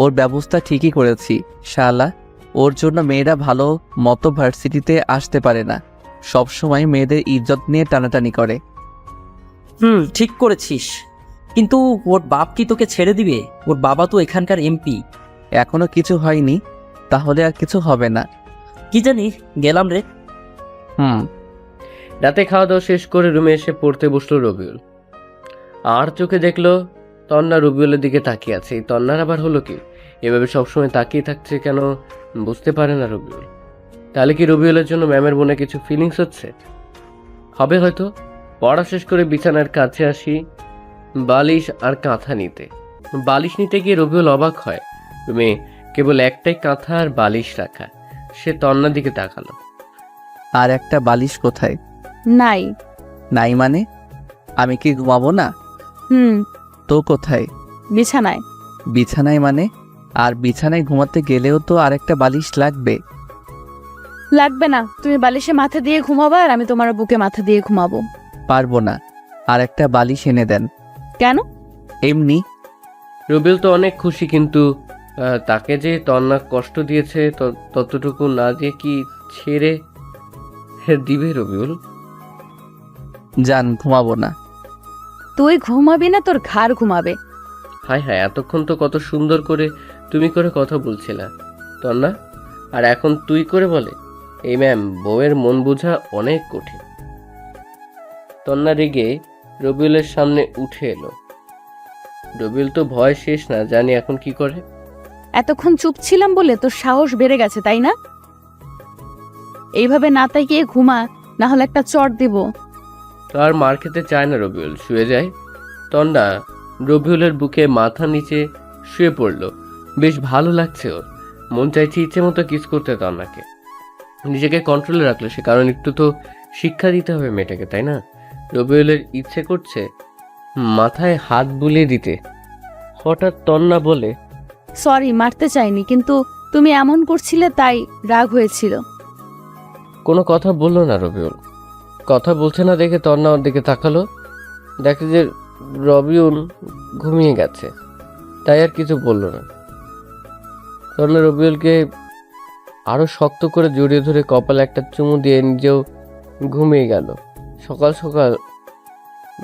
ওর ব্যবস্থা ঠিকই করেছি শালা। ওর জন্য মেয়েরা ভালো মতো ভার্সিটিতে আসতে পারে না, সব সময় মেয়েদের ইজ্জত নিয়ে টানাটানি করে। ঠিক করেছিস, কিন্তু ওর বাপ কি তোকে ছেড়ে দিবে? ওর বাবা তো এখানকার এমপি। এখনো কিছু হয়নি, তাহলে আর কিছু হবে না। কি জানি, গেলাম রে। রাতে খাওয়া দাওয়া শেষ করে রুমে এসে পড়তে বসলো রবিউল। আর চোখে দেখলো তন্না রবিউলের দিকে তাকিয়ে আছে। এই তন্নার আবার হলো কি? এভাবে সবসময় তাকিয়ে থাকছে কেন বুঝতে পারে না রবিউল। তাহলে কি রবিউলের জন্য ম্যামের মনে কিছু ফিলিংস হচ্ছে? হবে হয়তো। পড়া শেষ করে বিছানার কাছে আসি বালিশ আর কাঁথা নিতে। বালিশ নিতে গিয়ে রবিউল অবাক হয়, রুমে কেবল একটাই কাঁথা আর বালিশ রাখা। সে তন্নার দিকে তাকালো। আর একটা বালিশ কোথায়? নাই। নাই মানে? আমি কি ঘুমাবো না? হুম, তো কোথায়? বিছানায়। বিছানায় মানে? আর বিছানায় ঘুমাতে গেলেও তো আর একটা বালিশ লাগবে। লাগবে না, তুমি বালিশে মাথা দিয়ে ঘুমাবা আর আমি তোমার বুকে মাথা দিয়ে ঘুমাবো। পারবো না, আর একটা বালিশ এনে দেন। কেন? এমনি। রবিউল তো অনেক খুশি, কিন্তু তাকে যে তন্না কষ্ট দিয়েছে ততটুকু না দিয়ে কি ছেড়ে দিবে রবিউল? যান, ঘুমাবো না। তুই ঘুমাবি না, তোর ঘাড় ঘুমাবে। হায় হায়, এতক্ষণ তো কত সুন্দর করে তুমি করে কথা বলছিলা তন্না, আর এখন তুই করে বলে। এই ম্যাম, বউয়ের মন বোঝা অনেক কঠিন। তন্না রেগে রবিউলের সামনে উঠে এলো। রবিউল তো ভয় শেষ না, জানি এখন কি করে। এতক্ষণ চুপ ছিলাম বলে তোর সাহস বেড়ে গেছে, তাই না? এইভাবে না তাকিয়ে ঘুমা, না হলে একটা চট দিব। তো আর মার খেতে চায় না রবিউল, শুয়ে যায়। তন্না রবিউলের বুকে মাথা নিচে শুয়ে পড়ল। বেশ ভালো লাগছে ওর। মন চাইছে ইচ্ছে মতো কিস করতে তন্নাকে। নিজেকে কন্ট্রোলে রাখলো সে, কারণ একটু তো শিক্ষা দিতে হবে মেয়েটাকে, তাই না? রবিউলের ইচ্ছে করছে মাথায় হাত বুলিয়ে দিতে। হঠাৎ তন্না বলে, সরি, মারতে চাইনি, কিন্তু তুমি এমন করছিলে তাই রাগ হয়েছিল। কোনো কথা বললো না রবিউল। কথা বলছে না দেখে তন্না ওর দিকে তাকালো। দেখে যে রবিউল ঘুমিয়ে গেছে, তাই আর কিছু বলল না। তন্না রবিউলকে আরো শক্ত করে জড়িয়ে ধরে কপালে একটা চুমু দিয়ে নিজেও ঘুমিয়ে গেল। সকাল সকাল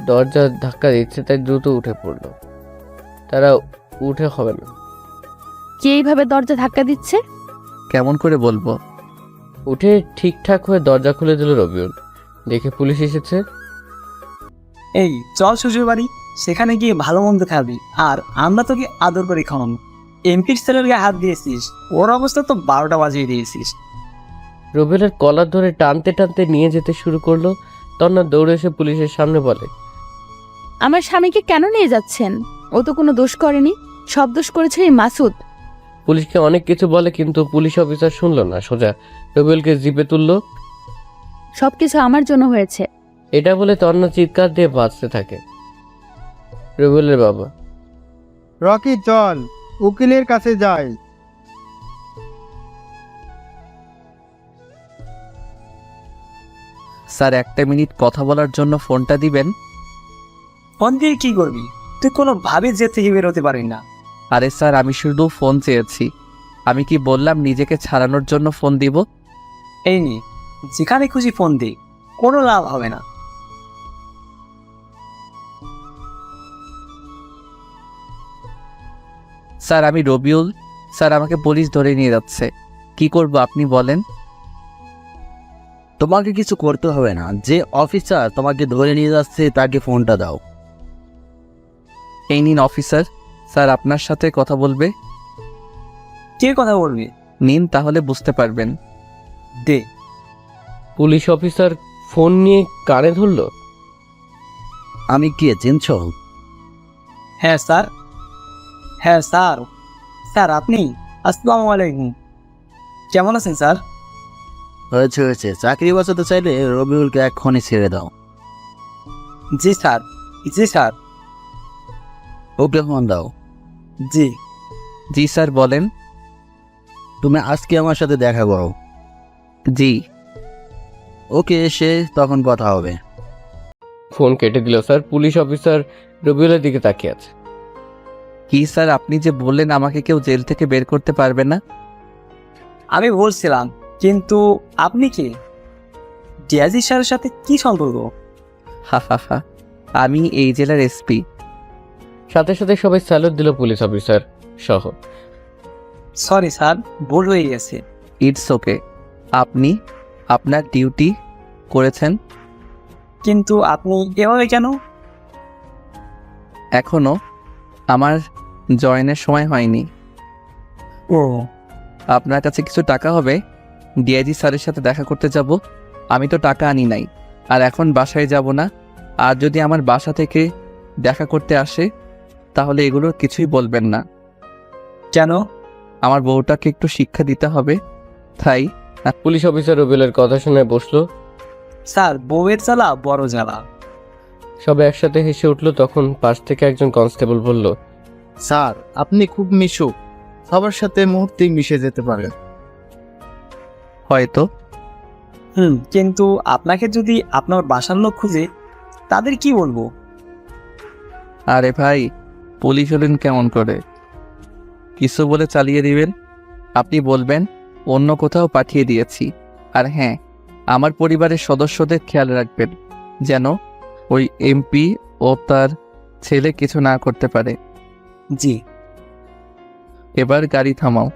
দরজা ধাক্কা দিচ্ছে, তাই দ্রুত উঠে পড়ল। তারা উঠে হবে না। কে এইভাবে দরজা ধাক্কা দিচ্ছে? কেমন করে বলবো? উঠে ঠিকঠাক হয়ে দরজা খুলে দিল রবিউল। দেখে পুলিশ এসেছে। এই চল শ্বশুর বাড়ি, সেখানে গিয়ে ভালো মন্দ খাবি, আর আমরা তোকে আদর করে খাওয়ানো। এমপির ছেলের গায়ে হাত দিয়েছিস, ওর অবস্থা তো 12টা বাজিয়ে দিয়েছিস। রবিউলের কলার ধরে টানতে টানতে নিয়ে যেতে শুরু করলো। তন্না দৌড়ে এসে পুলিশের সামনে বলে, আমার স্বামীকে কেন নিয়ে যাচ্ছেন? ও তো কোনো দোষ করেনি, সব দোষ করেছে এই মাসুদ। পুলিশকে অনেক কিছু বলে, কিন্তু পুলিশ অফিসার শুনলো না, সোজা রবিউলকে জিপে তুললো। সবকিছু আমার জন্য হয়েছে। এটা বলে তন্না চিৎকার দিয়ে বাঁচতে থাকে। রবিউলের বাবা, রকি চল, উকিলের কাছে যাই। স্যার, একটা মিনিট কথা বলার জন্য ফোনটা দিবেন? ফোন দিয়ে কি করবি? তুই কোনোভাবে যে থেকে বেরোতে পারবি না। আরে স্যার, আমি শুধু ফোন চেয়েছি। আমি কি বললাম নিজেকে ছাড়ানোর জন্য ফোন দিব? এই নি, যেখানে খুশি ফোন দে, কোনো লাভ হবে না। স্যার, আমি রবিউল। স্যার, আমাকে পুলিশ ধরে নিয়ে যাচ্ছে। কি করব আপনি বলেন? তোমাকে কিছু করতে হবে না, যে অফিসার তোমাকে ধরে নিয়ে যাচ্ছে তাকে ফোনটা দাও। এই নিন অফিসার। স্যার আপনার সাথে কথা বলবে। কে কথা বলবি? নিন, তাহলে বুঝতে পারবেন। দে। পুলিশ অফিসার ফোন নিয়ে কানে ধরলো। আমি কে চিনছ? হ্যাঁ স্যার। হ্যাঁ স্যার। স্যার আপনি? আসসালামু আলাইকুম। কেমন আছেন স্যার? হয়েছে হয়েছে, চাকরি বাঁচাতে চাইলে রবিউলকে এক্ষুনি ছেড়ে দাও। জি স্যার। জি স্যার। ওকে ফোন দাও। জি। জি স্যার, বলেন। তুমি আজকে আমার সাথে দেখা করো। জি। ওকে, এসে তখন কথা হবে। ফোন কেটে দিল স্যার। পুলিশ অফিসার রবিউলের দিকে তাকিয়ে আছে। কি স্যার, আপনি যে বললেন আমাকে কেউ জেল থেকে বের করতে পারবে না? আমি বলছিলাম, কিন্তু আপনি কি? ডিআইজি স্যারের সাথে কি সম্পর্ক? হা হা হা, আমি এই জেলার এসপি। সাথে সাথে সবাই স্যালুট দিল, পুলিশ অফিসার সহ। সরি স্যার, ভুল হয়ে গেছে। It's okay. আপনি আপনার ডিউটি করেছেন। কিন্তু আপনি এভাবে কেন? এখনো আমার জয়েনের সময় হয়নি। ও, আপনার কাছে কিছু টাকা হবে? ডিআইজি স্যারের সাথে দেখা করতে যাব। আমি তো টাকা আনি নাই, আর এখন বাসায় যাব না। আর যদি আমার বাসা থেকে দেখা করতে আসে তাহলে এগুলোর কিছুই বলবেন না। কেন? আমার বউটাকে একটু শিক্ষা দিতে হবে, তাই। পুলিশ অফিসার রবিউলের কথা শুনে বসলো। স্যার, বউয়ের জ্বালা বড় জ্বালা। সবাই একসাথে হেসে উঠলো। তখন পাশ থেকে একজন কনস্টেবল বলল, স্যার, আপনি খুব মিশুক, সবার সাথে মুহূর্তেই মিশে যেতে পারেন। হয়তো। কিন্তু আপনাকে যদি আপনার বাসার লোক খুঁজে, তাদের কি বলবো? আরে ভাই, পুলিশ হলেন কেমন করে? কিছু বলে চালিয়ে দিবেন। আপনি বলবেন অন্য কোথাও পাঠিয়ে দিয়েছি। আর হ্যাঁ, আমার পরিবারের সদস্যদের খেয়াল রাখবেন যেন ওই এমপি ও তার ছেলে কিছু না করতে পারে। জি। এবার গাড়ি থামাও।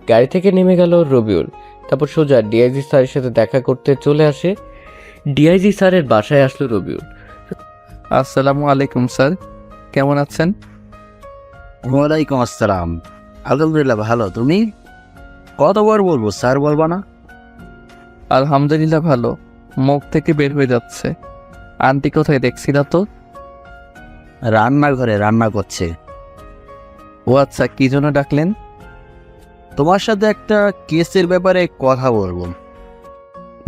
গাড়ি থেকে নেমে গেল রবিউল। তারপর সোজা ডিআইজি স্যারের সাথে দেখা করতে চলে আসে। ডিআইজি স্যারের বাসায় আসলো রবিউল। আসসালামু আলাইকুম স্যার, কেমন আছেন? ওয়ালাইকুম আসসালাম। আলহামদুলিল্লাহ ভালো, তুমি? কতবার বলবো স্যার বলবা না? আলহামদুলিল্লাহ ভালো, মুখ থেকে বের হয়ে যাচ্ছে। আন্টি কোথায় দেখছি না তো? রান্নাঘরে রান্না করছে। ও আচ্ছা, কি জন্য ডাকলেন? তোমার সাথে একটা কেসের ব্যাপারে কথা বলবো।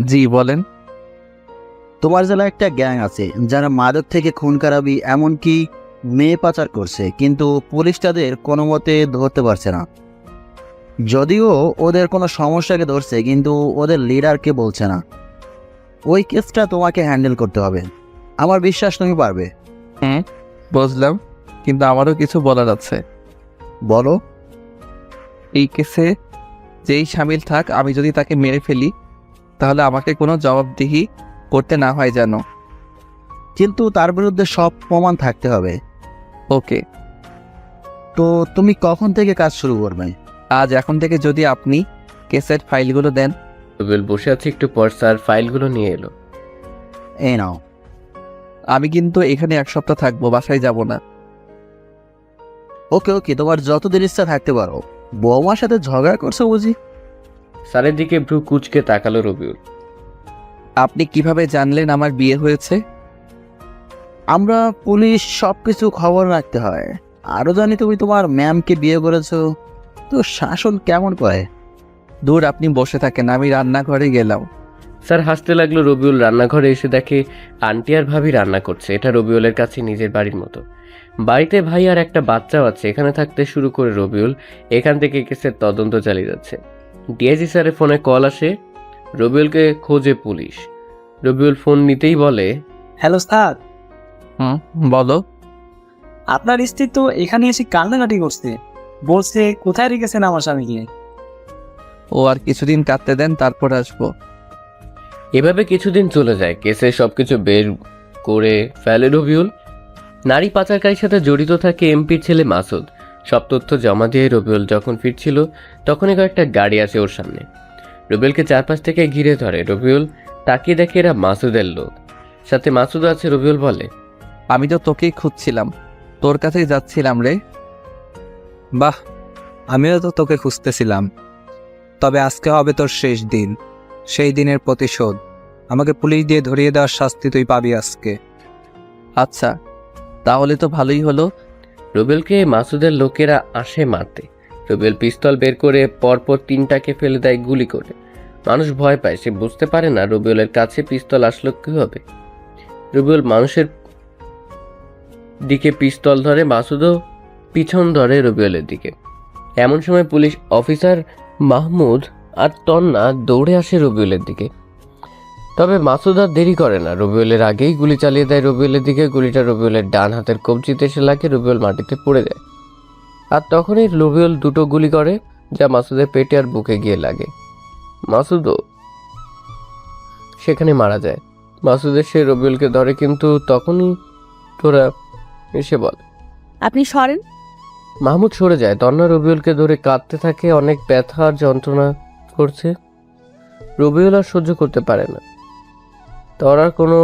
জি বলেন। তোমার জেলায় একটা গ্যাং আছে যারা মাদক থেকে খুন খারাপি এমনকি মেয়ে পাচার করছে, কিন্তু পুলিশ তাদের কোনো মতে ধরতে পারছে না। যদিও ওদের কোনো সমস্যাকে ধরছে, কিন্তু ওদের লিডারকে বলছে না। ওই কেসটা তোমাকে হ্যান্ডেল করতে হবে। আমার বিশ্বাস তুমি পারবে। বুঝলাম, কিন্তু আমারও কিছু বলার আছে। বলো। এই কেসে যেই সামিল থাক, আমি যদি তাকে মেরে ফেলি তাহলে আমাকে কোনো জবাবদিহি করতে না হয় যেন। কিন্তু তার বিরুদ্ধে সব প্রমাণ থাকতে হবে। ওকে। তো তুমি কখন থেকে কাজ শুরু করবে? আজ, এখন থেকে যদি আপনি কেসের ফাইলগুলো দেন। রবিউল বসে আছে, একটু পর স্যার ফাইলগুলো নিয়ে এলো। এই নাও। আমি কিন্তু এখানে 1 সপ্তাহ থাকবো, বাসায় যাব না। ওকে ওকে, তোমার যতদিন ইচ্ছা থাকতে পারো। বৌমার সাথে ঝগড়া করছো বুঝি? স্যারের দিকে ভ্রু কুচকে তাকালো রবিউল। আপনি কিভাবে জানলেন আমার বিয়ে হয়েছে? আমরা পুলিশ সবকিছু খবর রাখতে হয়। আরো জানি তুমি তোমার ম্যামকে বিয়ে করেছো। তো শাসন কেমন করে? দূর, আপনি বসে থাকেন, আমি রান্নাঘরে গেলাম। স্যার হাসতে লাগলো। রবিউল রান্নাঘরে এসে দেখে আন্টি আর ভাবি রান্না করছে। এটা রবিউলের কাছে নিজের বাড়ির মতো। বাড়িতে ভাই আর একটা বাচ্চাও আছে। এখানে থাকতে শুরু করে রবিউল এখান থেকে কেসের তদন্ত চালিয়ে যাচ্ছে। ডিআইজি স্যারের ফোনে কল আসে। রবিউলকে খোঁজে পুলিশ। রবিউল ফোন নিতেই বলে, হ্যালো স্যার। বলো। আপনার স্ত্রী তো এখানে এসে কান্নাকাটি করছে, বলছে কোথায় রেখেছেন আমার স্বামীকে। ও আর কিছুদিন কাটতে দেন, তারপর আসবো। এভাবে কিছুদিন চলে যায়। কেসে সবকিছু বের করে ফেলে রবিউল। নারী পাচারকারীর সাথে জড়িত থাকে এমপির ছেলে মাসুদ। সব তথ্য জমা দিয়ে রবিউল যখন ফিরছিল তখনই কয়েকটা গাড়ি আসে ওর সামনে। রবিউলকে চারপাশ থেকে ঘিরে ধরে। রবিউল তাকিয়ে দেখে এরা মাসুদের লোক, সাথে মাসুদ আছে। রবিউল বলে, আমি তো তোকেই খুঁজছিলাম, তোর কাছেই যাচ্ছিলাম রে। বাহ, আমিও তো তোকে খুঁজতেছিলাম। তবে আজকে হবে তোর শেষ দিন। সেই দিনের প্রতিশোধ। আমাকে পুলিশ দিয়ে ধরিয়ে দেওয়ার শাস্তি তুই পাবি আজকে। আচ্ছা, তাহলে তো ভালোই হলো। রবিউলকে মাসুদের লোকেরা আসে মারতে। রবিউল পিস্তল বের করে পরপর 3টাকে ফেলে দেয় গুলি করে। মানুষ ভয় পায়, সে বুঝতে পারে না রবিউলের কাছে পিস্তল আসলো কীভাবে। রবিউল মানুষের দিকে পিস্তল ধরে, মাসুদও পিছন ধরে রবিউলের দিকে। এমন সময় পুলিশ অফিসার মাহমুদ আর তন্না দৌড়ে আসে রবিউলের দিকে। তবে মাসুদ আর দেরি করে না, রবিউলের আগেই গুলি চালিয়ে দেয় রবিউলের দিকে। গুলিটা রবিউলের ডান হাতের কবজিতে এসে লাগে, রবিউল মাটিতে পড়ে যায়। আর তখনই রবিউল 2টো গুলি করে, যা মাসুদের পেটে আর বুকে গিয়ে লাগে। মাসুদও সেখানে মারা যায়। মাসুদের সে রবিউলকে ধরে, কিন্তু তখনই তোরা এসে বলে, আপনি সরেন। মাহমুদ সরে যায়। তন্না রবিউলকে ধরে কাঁদতে থাকে, অনেক ব্যথা আর যন্ত্রণা করছে। রবিউল আর সহ্য করতে পারে না। তরার কোনো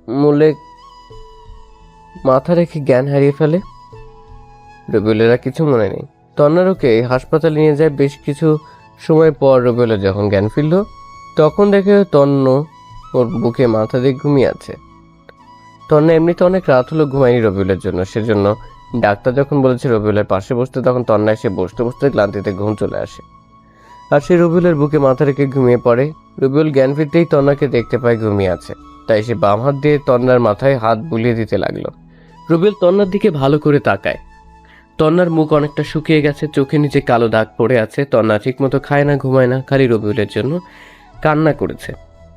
মূলে মাথা রেখে জ্ঞান হারিয়ে ফেলে। রবিউলেরা কিছু মনে নেই। তন্নার ওকে হাসপাতালে নিয়ে যায়। বেশ কিছু সময় পর রবিউলের যখন জ্ঞান ফিরল, তখন দেখে তন্ন ওর বুকে মাথা দিয়ে ঘুমিয়ে আছে। তন্না এমনিতে অনেক রাত হলো ঘুমায়নি রবিউলের জন্য, সেজন্য ডাক্তার যখন বলেছে রবিউলের পাশে বসতে, তখন তন্না এসে বসতে বসতে ক্লান্তিতে ঘুম চলে আসে আর সে রবিউলের বুকে মাথা রেখে ঘুমিয়ে পড়ে। রবিউল জ্ঞান ফিরতেই তন্নাকে দেখতে পায় ঘুমিয়ে আছে, তাই সে বাম হাত দিয়ে তন্নার মাথায় হাত বুলিয়ে দিতে লাগলো। রবিউল তন্নার দিকে ভালো করে তাকায়। তন্নার মুখ অনেকটা শুকিয়ে গেছে, চোখের নিচে কালো দাগ পড়ে আছে। তন্না ঠিকমতো খায় না, ঘুমায় না, খালি রবিউলের জন্য কান্না করেছে।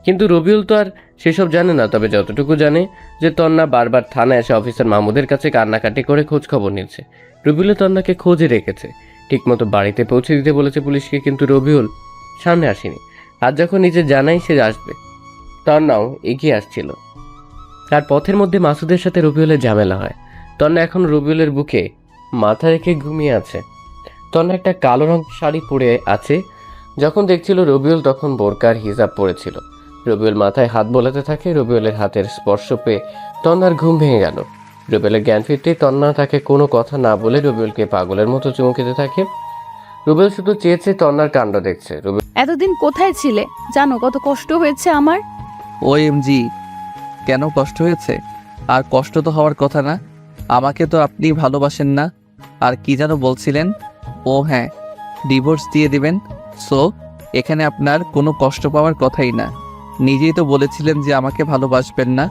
কিন্তু রবিউল তো আর সেসব জানে না। তবে যতটুকু জানে যে তন্না বারবার থানায় এসে অফিসার মাহমুদের কাছে কান্নাকাটি করে খোঁজ খবর নিচ্ছে। রবিউল তন্নাকে খোঁজে রেখেছে, ঠিকমতো বাড়িতে পৌঁছে দিতে বলেছে পুলিশকে, কিন্তু রবিউল সামনে আসেনি। আর যখন নিজে জানাই সে আসবে, তন্নাও এগিয়ে আসছিল। আর পথের মধ্যে মাসুদের সাথে রবিউলের ঝামেলা হয়। তন্না এখন রবিউলের বুকে মাথা রেখে ঘুমিয়ে আছে। তন্না একটা কালো রঙ শাড়ি পরে আছে। যখন দেখছিল রবিউল, তখন বোরকার হিজাব পরেছিল। রবিউল মাথায় হাত বোলাতে থাকে। রবিউলের হাতের স্পর্শ পেয়ে তন্নার ঘুম ভেঙে গেল। রবিউলের জ্ঞান ফিরতেই তন্না তাকে কোনো কথা না বলে রবিউলকে পাগলের মতো চুমু খেতে থাকে। রবিউল শুধু চেয়েছে তন্নার কাণ্ড দেখছে। রবিউল এতদিন কোথায় ছিলে জানো? কত কষ্ট হয়েছে আমার। OMG, কেন কষ্ট হয়েছে? আর কষ্ট তো হওয়ার কথা না। আমাকে তো আপনি ভালোবাসেন না। আর কি যেন বলছিলেন? ও হ্যাঁ, ডিভোর্স দিয়ে দিবেন। সো এখানে আপনার কোনো কষ্ট পাওয়ার কথাই না। নিজেই তো বলেছিলেন যে আমাকে ভালোবাসবেন না,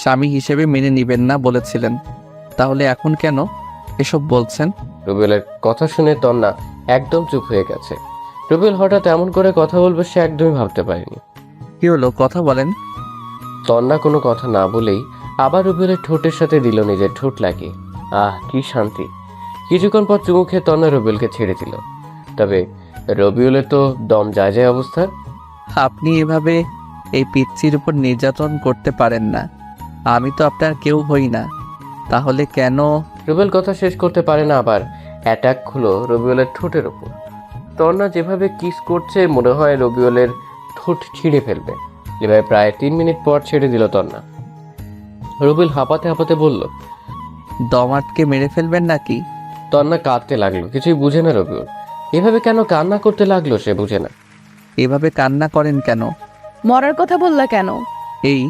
স্বামী হিসেবে মেনে নেবেন না বলেছিলেন। তাহলে এখন কেন এসব বলছেন? রবিউলের কথা শুনে তন্না একদম চুপ হয়ে গেছে। রবিউল হঠাৎ এমন করে কথা বলবে সে একদমই ভাবতে পারেনি। কি হলো, কথা বলেন। তন্না কোনো কথা না বলেই আবার রবিউলের ঠোঁটের সাথে দিল নিজের ঠোঁট লাগিয়ে। আহ, কি শান্তি! কিছুক্ষণ পর চুমু খেয়ে তন্না রবিউলকে ছেড়ে দিল। তবে রবিউলের তো দম যায় যায় অবস্থা। আপনি এভাবে এই পিচ্চির উপর নির্যাতন করতে পারেন না। আমি তো আপনার কেউ হই না। তাহলে কেন? রবিউল কথা শেষ করতে পারে না, আবার অ্যাটাক হলো রবিউলের ঠোঁটের ওপর। তন্না যেভাবে কিস করছে মনে হয় রবিউলের ঠোঁট ছিঁড়ে ফেলবে। এভাবে প্রায় 3 মিনিট পর ছেড়ে দিল তন্না। রবিউল হাঁপাতে হাঁপাতে বলল, দম আটকে মেরে ফেলবেন নাকি? তন্না কাঁদতে লাগলো। কিছুই বুঝে না রবিউল। এভাবে কেন কান্না করতে লাগলো সে বুঝে না। এভাবে কান্না করেন কেন? মরার কথা বললা কেন? এই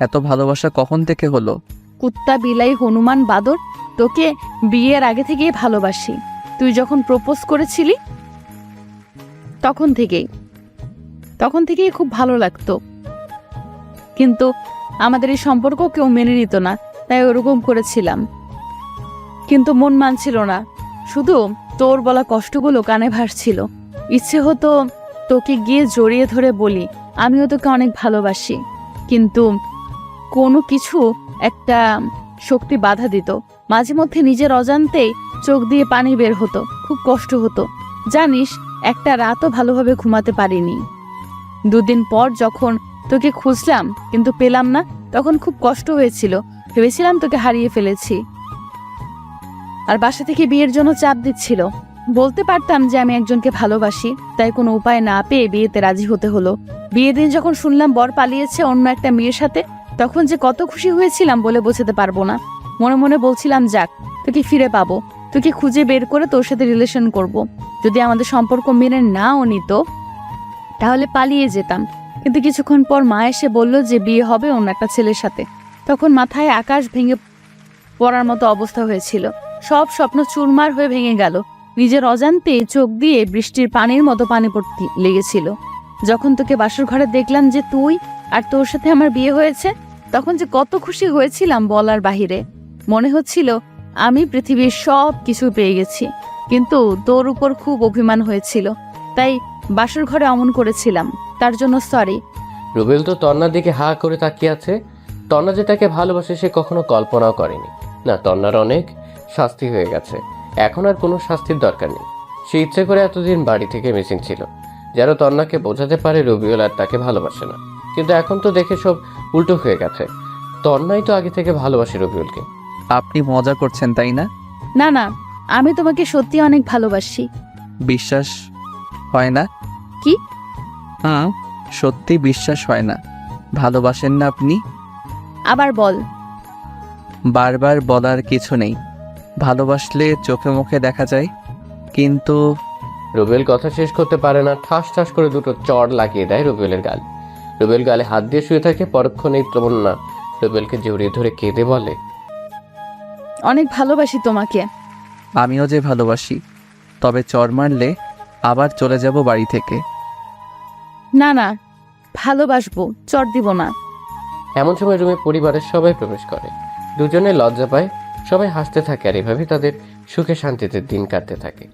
এত ভালোবাসা কখন থেকে হলো? কুত্তা, বিলাই, হনুমান, বাদর, তোকে বিয়ের আগে থেকেই ভালোবাসি। তুই যখন প্রপোজ করেছিলি তখন থেকেই খুব ভালো লাগতো। কিন্তু আমাদের এই সম্পর্ক কেউ মেনে নিত না, তাই ওরকম করেছিলাম। কিন্তু মন মানছিল না, শুধু তোর বলা কষ্টগুলো কানে ভাসছিল। ইচ্ছে হতো তোকে গিয়ে জড়িয়ে ধরে বলি আমিও তোকে অনেক ভালোবাসি, কিন্তু কোনো কিছু একটা শক্তি বাধা দিত। মাঝে মধ্যে নিজের অজান্তেই চোখ দিয়ে পানি বের হতো, খুব কষ্ট হতো। জানিস, একটা রাতও ভালোভাবে ঘুমাতে পারিনি। 2 দিন পর যখন তোকে খুঁজলাম কিন্তু পেলাম না, তখন খুব কষ্ট হয়েছিল। ভেবেছিলাম তোকে হারিয়ে ফেলেছি। আর বাসা থেকে বিয়ের জন্য চাপ দিচ্ছিল। বলতে পারতাম যে আমি একজনকে ভালোবাসি, তাই কোনো উপায় না পেয়ে বিয়েতে রাজি হতে হলো। বিয়ের দিন যখন শুনলাম বর পালিয়েছে অন্য একটা মেয়ের সাথে, তখন যে কত খুশি হয়েছিলাম বলে বোঝাতে পারবো না। মনে মনে বলছিলাম, যাক, তোকে ফিরে পাবো, তোকে খুঁজে বের করে তোর সাথে রিলেশন করব। যদি আমাদের সম্পর্ক মেনে নাও নিত তাহলে পালিয়ে যেতাম। কিন্তু কিছুক্ষণ পর মা এসে বলল যে বিয়ে হবে অন্য একটা ছেলের সাথে। তখন মাথায় আকাশ ভেঙে পড়ার মতো অবস্থা হয়েছিল। সব স্বপ্ন চুরমার হয়ে ভেঙে গেল। নিজের অজান্তে চোখ দিয়ে বৃষ্টির পানির মতো পানি পড়তে লেগেছিল। যখন তোকে বাসর ঘরে দেখলাম যে তুই আর তোর সাথে আমার বিয়ে হয়েছে, তখন যে কত খুশি হয়েছিলাম বলার বাহিরে। মনে হচ্ছিল আমি পৃথিবীর সব কিছু পেয়ে গেছি। কিন্তু তোর উপর খুব অভিমান হয়েছিল, তাই বাসর ঘরে অমন করেছিলাম। তার জন্য সরি। রুবেল তো তন্নার দিকে হা করে তাকিয়ে আছে। তন্না যে তাকে ভালোবাসে সে কখনো কল্পনাও করেনি। না, তন্নার অনেক শাস্তি হয়ে গেছে, এখন আর কোনো শাস্তির দরকার নেই। সে ইচ্ছে করে এতদিন বাড়ি থেকে মিসিং ছিল, যেন তন্নাকে বোঝাতে পারে রবিউল আর তাকে ভালোবাসে না। কিন্তু এখন তো দেখে সব উল্টো হয়ে গেছে। তন্নাই তো আগে থেকে ভালোবাসে রবিউলকে। আপনি মজা করছেন তাই না? না না, আমি তোমাকে সত্যি অনেক ভালোবাসি। বিশ্বাস হয় না? কি? হ্যাঁ, সত্যি বিশ্বাস হয় না। ভালোবাসেন না আপনি? আবার বল। বারবার বলার কিছু নেই। ভালোবাসলে চোখে মুখে দেখা যায়, কিন্তু রুবেল কথা শেষ করতে পারে না, ঠাস ঠাস করে দুটো চড় লাগিয়ে দেয় রুবেলের গাল। রুবেল গালে হাত দিয়ে শুয়ে থাকে। পরক্ষণেই তমন্না রুবেলকে জড়িয়ে ধরে কেঁদে বলে, অনেক ভালোবাসি তোমাকে। আমিও যে ভালোবাসি, তবে চর মারলে আবার চলে যাব বাড়ি থেকে। না না, ভালোবাসবো, চট দিব না। এমন সময় রুমে পরিবারের সবাই প্রবেশ করে। দুজনে লজ্জা পায়, সবাই হাসতে থাকে আর এভাবে তাদের সুখে শান্তিতে দিন কাটতে থাকে।